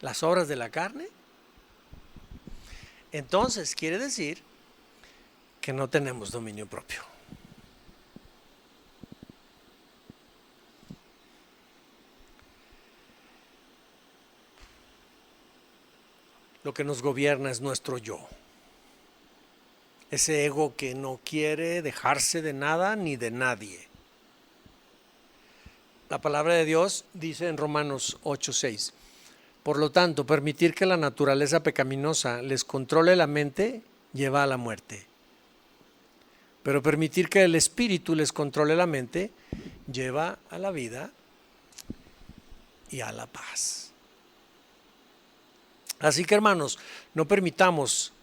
las obras de la carne, entonces quiere decir que no tenemos dominio propio. Lo que nos gobierna es nuestro yo. Ese ego que no quiere dejarse de nada ni de nadie. La palabra de Dios dice en Romanos 8:6: por lo tanto, permitir que la naturaleza pecaminosa les controle la mente lleva a la muerte. Pero permitir que el espíritu les controle la mente lleva a la vida y a la paz. Así que, hermanos, no permitamos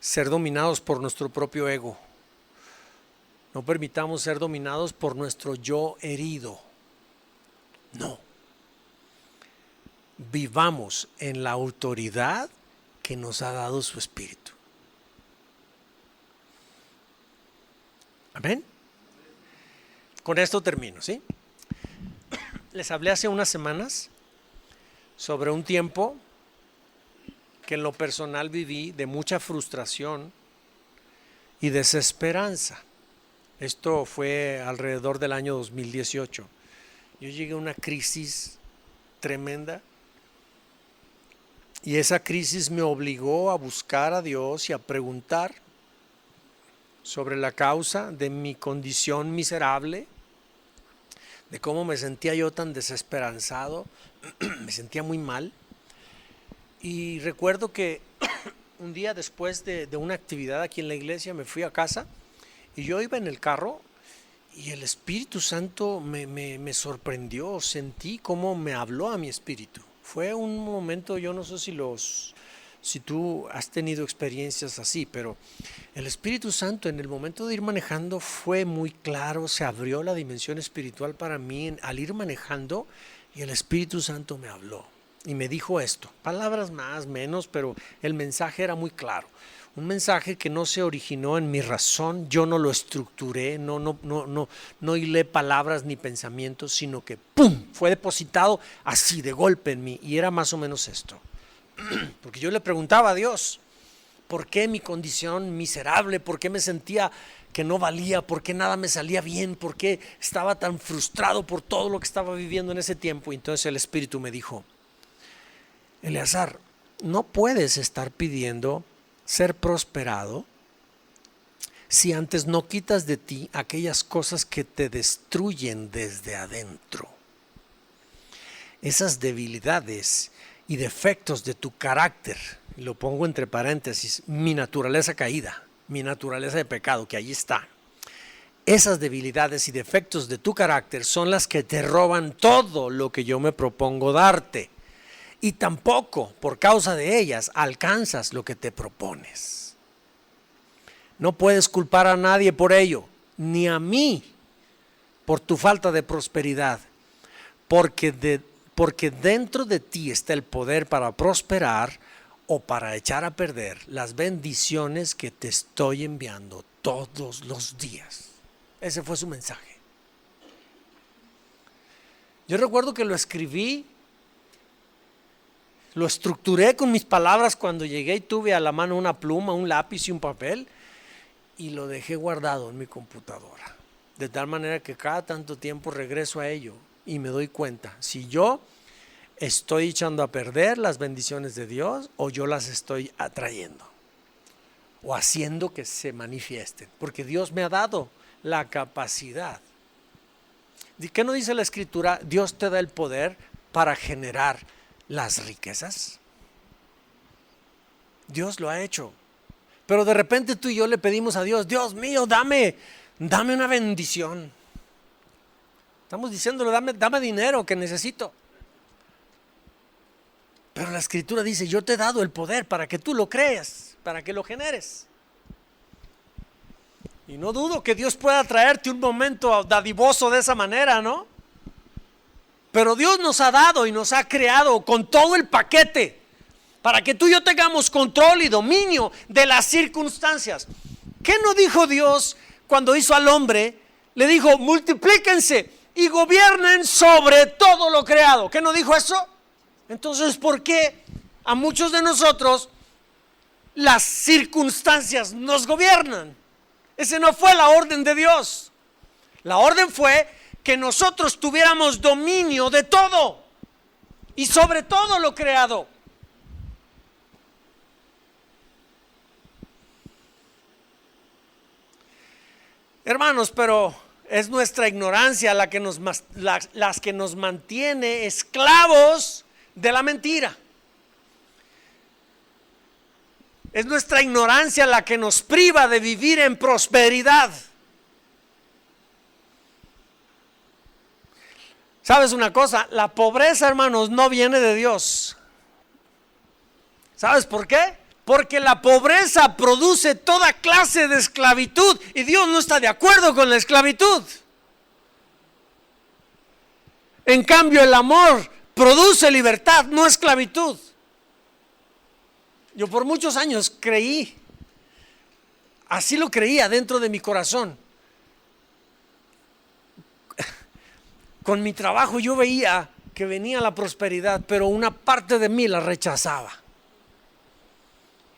ser dominados por nuestro propio ego. No permitamos ser dominados por nuestro yo herido. No. Vivamos en la autoridad que nos ha dado su Espíritu. Amén. Con esto termino, ¿sí? Les hablé hace unas semanas sobre un tiempo que en lo personal viví de mucha frustración y desesperanza. Esto fue alrededor del año 2018. Yo llegué a una crisis tremenda y esa crisis me obligó a buscar a Dios y a preguntar sobre la causa de mi condición miserable, de cómo me sentía yo tan desesperanzado, me sentía muy mal. Y recuerdo que un día después de una actividad aquí en la iglesia me fui a casa y yo iba en el carro y el Espíritu Santo me sorprendió, sentí cómo me habló a mi espíritu. Fue un momento, yo no sé si tú has tenido experiencias así, pero el Espíritu Santo en el momento de ir manejando fue muy claro, se abrió la dimensión espiritual para mí al ir manejando y el Espíritu Santo me habló. Y me dijo esto, palabras más, menos, pero el mensaje era muy claro. Un mensaje que no se originó en mi razón, yo no lo estructuré, no hilé palabras ni pensamientos, sino que ¡pum!, fue depositado así de golpe en mí. Y era más o menos esto. Porque yo le preguntaba a Dios, ¿Por qué mi condición miserable? ¿Por qué me sentía que no valía? ¿Por qué nada me salía bien? ¿Por qué estaba tan frustrado por todo lo que estaba viviendo en ese tiempo? Y entonces el Espíritu me dijo: Eleazar, no puedes estar pidiendo ser prosperado si antes no quitas de ti aquellas cosas que te destruyen desde adentro. Esas debilidades y defectos de tu carácter, y lo pongo entre paréntesis, mi naturaleza caída, mi naturaleza de pecado, que allí está. Esas debilidades y defectos de tu carácter son las que te roban todo lo que yo me propongo darte. Y tampoco, por causa de ellas, alcanzas lo que te propones. No puedes culpar a nadie por ello, ni a mí por tu falta de prosperidad, porque dentro de ti está el poder para prosperar o para echar a perder las bendiciones que te estoy enviando todos los días. Ese fue su mensaje. Yo recuerdo que lo escribí, lo estructuré con mis palabras cuando llegué y tuve a la mano una pluma, un lápiz y un papel, y lo dejé guardado en mi computadora, de tal manera que cada tanto tiempo regreso a ello y me doy cuenta si yo estoy echando a perder las bendiciones de Dios o yo las estoy atrayendo o haciendo que se manifiesten, porque Dios me ha dado la capacidad. ¿Qué no dice la Escritura? Dios te da el poder para generar las riquezas. Dios lo ha hecho. Pero de repente tú y yo le pedimos a Dios: Dios mío, dame una bendición. Estamos diciéndole: dame dinero que necesito. Pero la Escritura dice: yo te he dado el poder para que tú lo creas, para que lo generes. Y no dudo que Dios pueda traerte un momento dadivoso de esa manera, ¿no? Pero Dios nos ha dado y nos ha creado con todo el paquete para que tú y yo tengamos control y dominio de las circunstancias. ¿Qué no dijo Dios cuando hizo al hombre? Le dijo: multiplíquense y gobiernen sobre todo lo creado. ¿Qué no dijo eso? Entonces, ¿por qué a muchos de nosotros las circunstancias nos gobiernan? Esa no fue la orden de Dios. La orden fue que nosotros tuviéramos dominio de todo y sobre todo lo creado. Hermanos, pero es nuestra ignorancia las que nos mantiene esclavos de la mentira. Es nuestra ignorancia la que nos priva de vivir en prosperidad. ¿Sabes una cosa? La pobreza, hermanos, no viene de Dios. ¿Sabes por qué? Porque la pobreza produce toda clase de esclavitud y Dios no está de acuerdo con la esclavitud. En cambio, el amor produce libertad, no esclavitud. Yo por muchos años creí, así lo creía dentro de mi corazón. Con mi trabajo yo veía que venía la prosperidad, pero una parte de mí la rechazaba.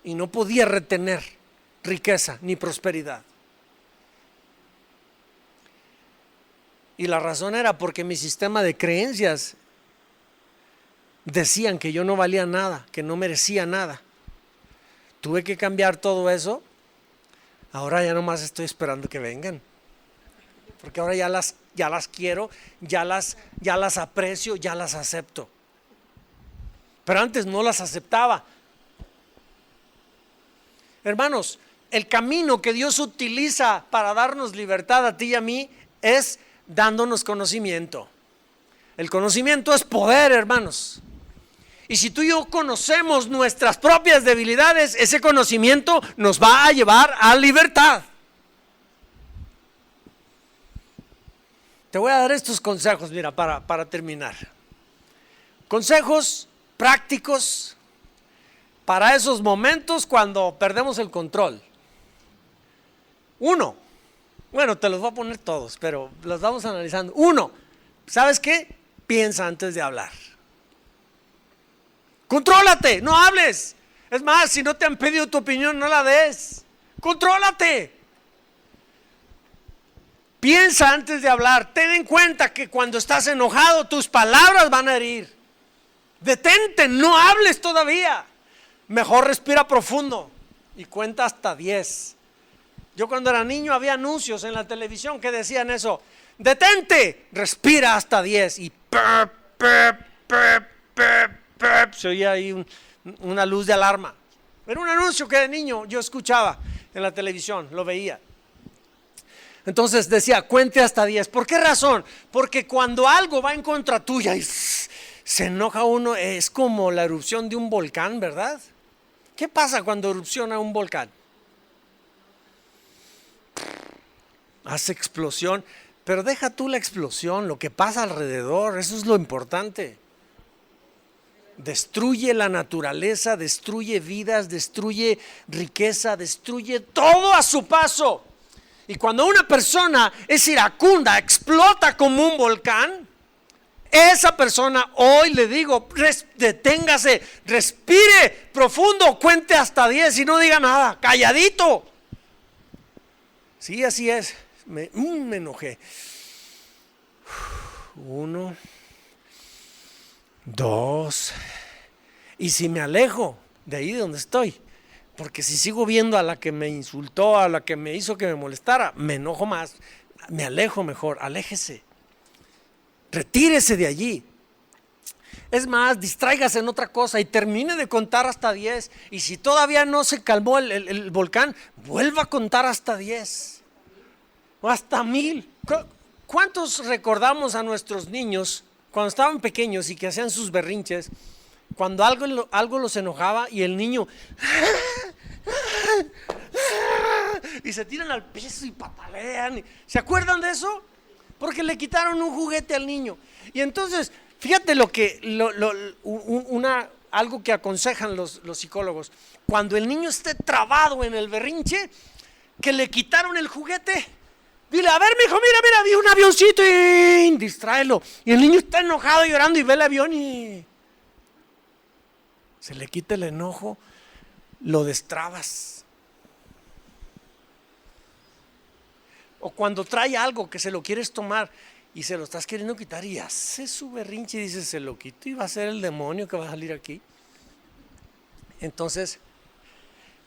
Y no podía retener riqueza ni prosperidad. Y la razón era porque mi sistema de creencias decían que yo no valía nada, que no merecía nada. Tuve que cambiar todo eso. Ahora ya nomás estoy esperando que vengan. Porque ahora ya las quiero, ya las aprecio, ya las acepto. Pero antes no las aceptaba. Hermanos, el camino que Dios utiliza para darnos libertad a ti y a mí es dándonos conocimiento. El conocimiento es poder, hermanos. Y si tú y yo conocemos nuestras propias debilidades, ese conocimiento nos va a llevar a libertad. Te voy a dar estos consejos, mira, para terminar. Consejos prácticos para esos momentos cuando perdemos el control. Uno, bueno, te los voy a poner todos, pero los vamos analizando. Uno, ¿sabes qué? Piensa antes de hablar. Contrólate, no hables. Es más, si no te han pedido tu opinión, no la des. Contrólate. Piensa antes de hablar. Ten en cuenta que cuando estás enojado, tus palabras van a herir. Detente, no hables todavía. Mejor respira profundo y cuenta hasta 10. Yo cuando era niño había anuncios en la televisión que decían eso. Detente, respira hasta 10 y se oía ahí una luz de alarma. Era un anuncio que de niño yo escuchaba en la televisión, lo veía. Entonces decía, cuente hasta 10. ¿Por qué razón? Porque cuando algo va en contra tuya y se enoja uno, es como la erupción de un volcán, ¿verdad? ¿Qué pasa cuando erupciona un volcán? Hace explosión, pero deja tú la explosión, lo que pasa alrededor, eso es lo importante. Destruye la naturaleza, destruye vidas, destruye riqueza, destruye todo a su paso. Y cuando una persona es iracunda, explota como un volcán, esa persona, hoy le digo, deténgase, respire profundo, cuente hasta 10 y no diga nada, calladito. Sí, así es, me enojé. 1, 2, y si me alejo de ahí donde estoy, porque si sigo viendo a la que me insultó, a la que me hizo que me molestara, me enojo más, me alejo mejor, aléjese, retírese de allí. Es más, distráigase en otra cosa y termine de contar hasta 10. Y si todavía no se calmó el volcán, vuelva a contar hasta 10 o hasta 1000. ¿Cuántos recordamos a nuestros niños cuando estaban pequeños y que hacían sus berrinches? Cuando algo los enojaba y el niño y se tiran al piso y patalean. ¿Se acuerdan de eso? Porque le quitaron un juguete al niño. Y entonces, fíjate algo que aconsejan los psicólogos. Cuando el niño esté trabado en el berrinche, que le quitaron el juguete, dile, a ver, mijo, mira, vi un avioncito y distráelo. Y el niño está enojado llorando y ve el avión y se le quita el enojo, lo destrabas. O cuando trae algo que se lo quieres tomar y se lo estás queriendo quitar y hace su berrinche y dices, se lo quito y va a ser el demonio que va a salir aquí. Entonces,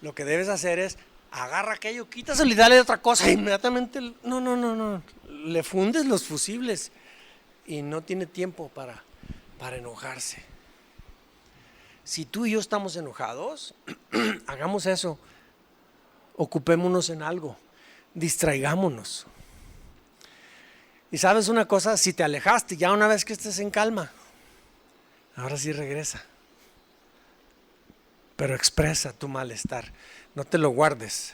lo que debes hacer es, agarra aquello, quítaselo y dale otra cosa. Inmediatamente, no, le fundes los fusibles y no tiene tiempo para enojarse. Si tú y yo estamos enojados, hagamos eso, ocupémonos en algo, distraigámonos. Y sabes una cosa, si te alejaste, ya una vez que estés en calma, ahora sí regresa. Pero expresa tu malestar, no te lo guardes.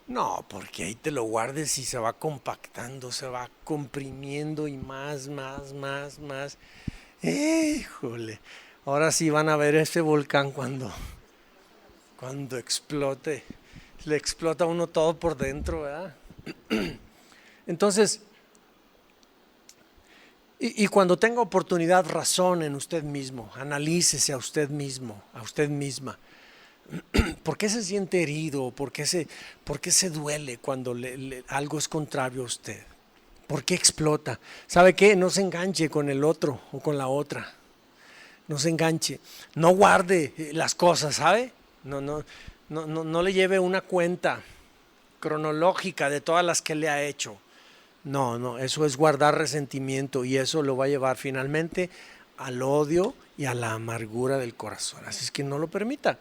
No, porque ahí te lo guardes y se va compactando, se va comprimiendo y más. Híjole, ahora sí van a ver ese volcán cuando explote. Le explota a uno todo por dentro, ¿verdad? Entonces, y cuando tenga oportunidad, razone en usted mismo, analícese a usted mismo, a usted misma. ¿Por qué se siente herido? ¿Por qué se duele cuando algo es contrario a usted? ¿Por qué explota? ¿Sabe qué? No se enganche con el otro o con la otra. No se enganche. No guarde las cosas, ¿sabe? No le lleve una cuenta cronológica de todas las que le ha hecho. No, eso es guardar resentimiento y eso lo va a llevar finalmente al odio y a la amargura del corazón. Así es que no lo permita.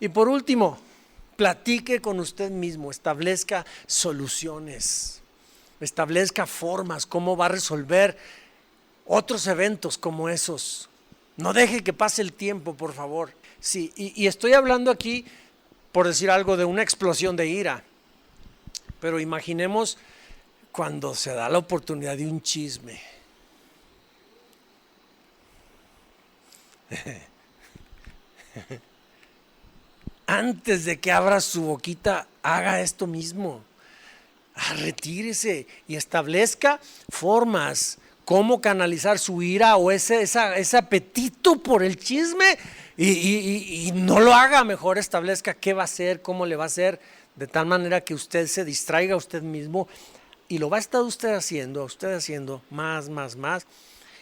Y por último, platique con usted mismo, establezca soluciones, establezca formas, cómo va a resolver otros eventos como esos. No deje que pase el tiempo, por favor. Sí, y estoy hablando aquí, por decir algo, de una explosión de ira. Pero imaginemos cuando se da la oportunidad de un chisme. Antes de que abra su boquita, haga esto mismo. Retírese y establezca formas, cómo canalizar su ira o ese apetito por el chisme y no lo haga, mejor establezca qué va a hacer, cómo le va a hacer, de tal manera que usted se distraiga a usted mismo y lo va a estar usted haciendo más,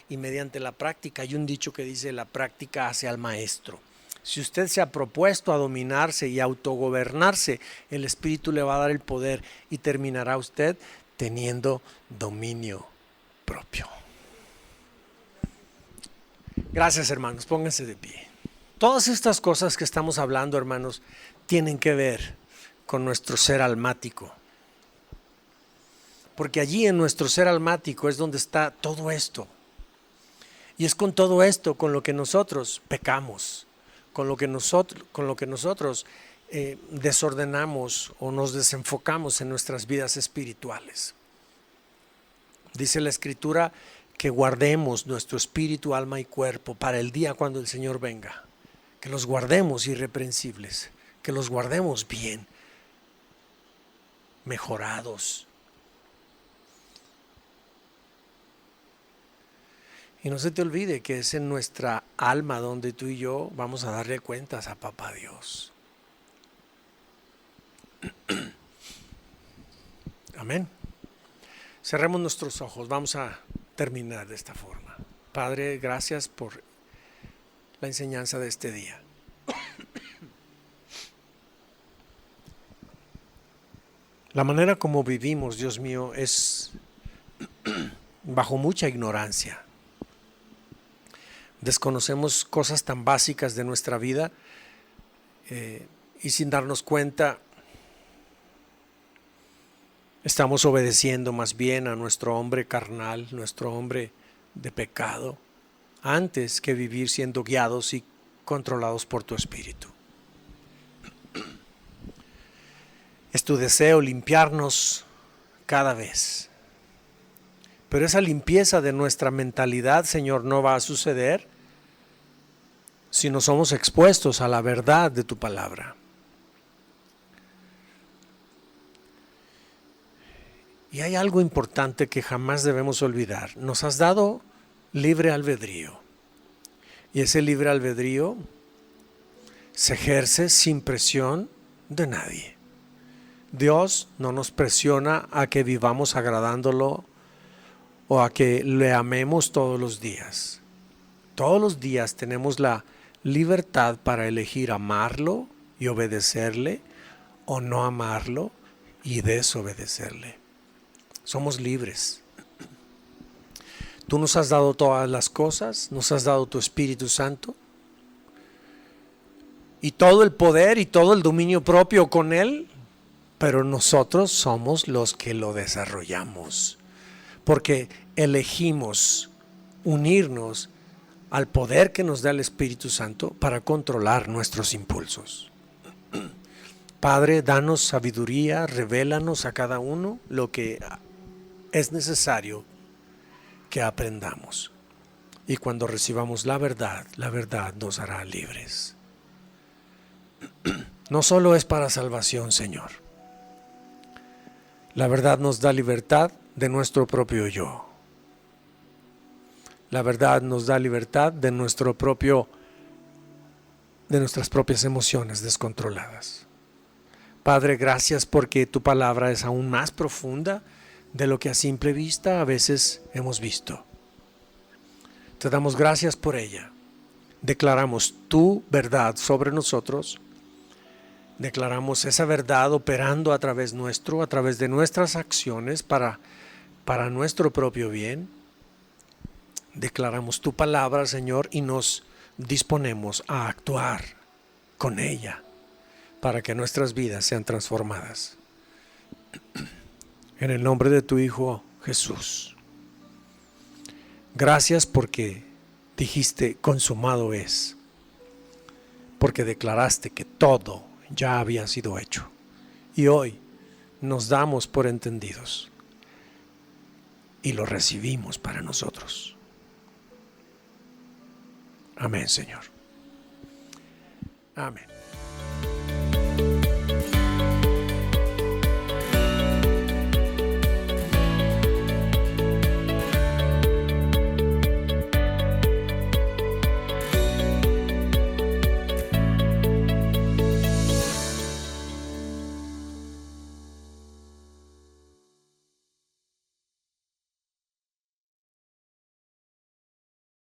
y mediante la práctica. Hay un dicho que dice: la práctica hace al maestro. Si usted se ha propuesto a dominarse y autogobernarse, el Espíritu le va a dar el poder y terminará usted teniendo dominio propio. Gracias, hermanos, pónganse de pie. Todas estas cosas que estamos hablando, hermanos, tienen que ver con nuestro ser almático. Porque allí en nuestro ser almático es donde está todo esto. Y es con todo esto con lo que nosotros pecamos, con lo que nosotros desordenamos o nos desenfocamos en nuestras vidas espirituales. Dice la Escritura que guardemos nuestro espíritu, alma y cuerpo para el día cuando el Señor venga. Que los guardemos irreprensibles, que los guardemos bien, mejorados. Y no se te olvide que es en nuestra alma donde tú y yo vamos a darle cuentas a Papá Dios. Amén. Cerremos nuestros ojos, vamos a terminar de esta forma. Padre, gracias por la enseñanza de este día. La manera como vivimos, Dios mío, es bajo mucha ignorancia. Desconocemos cosas tan básicas de nuestra vida y sin darnos cuenta estamos obedeciendo más bien a nuestro hombre carnal, nuestro hombre de pecado, antes que vivir siendo guiados y controlados por tu Espíritu. Es tu deseo limpiarnos cada vez. Pero esa limpieza de nuestra mentalidad, Señor, no va a suceder si no somos expuestos a la verdad de tu palabra. Y hay algo importante que jamás debemos olvidar. Nos has dado libre albedrío. Y ese libre albedrío se ejerce sin presión de nadie. Dios no nos presiona a que vivamos agradándolo o a que le amemos todos los días. Todos los días tenemos la libertad para elegir amarlo y obedecerle, o no amarlo y desobedecerle. Somos libres. Tú nos has dado todas las cosas, nos has dado tu Espíritu Santo y todo el poder y todo el dominio propio con Él, pero nosotros somos los que lo desarrollamos, porque elegimos unirnos al poder que nos da el Espíritu Santo para controlar nuestros impulsos. Padre, danos sabiduría, revélanos a cada uno lo que es necesario que aprendamos. Y cuando recibamos la verdad nos hará libres. No solo es para salvación, Señor. La verdad nos da libertad de nuestro propio yo. La verdad nos da libertad de nuestras propias emociones descontroladas. Padre, gracias porque tu palabra es aún más profunda de lo que a simple vista a veces hemos visto. Te damos gracias por ella. Declaramos tu verdad sobre nosotros. Declaramos esa verdad operando a través nuestro, a través de nuestras acciones para nuestro propio bien. Declaramos tu palabra, Señor, y nos disponemos a actuar con ella para que nuestras vidas sean transformadas. En el nombre de tu Hijo Jesús. Gracias porque dijiste consumado es, porque declaraste que todo ya había sido hecho y hoy nos damos por entendidos y lo recibimos para nosotros. Amén, Señor. Amén.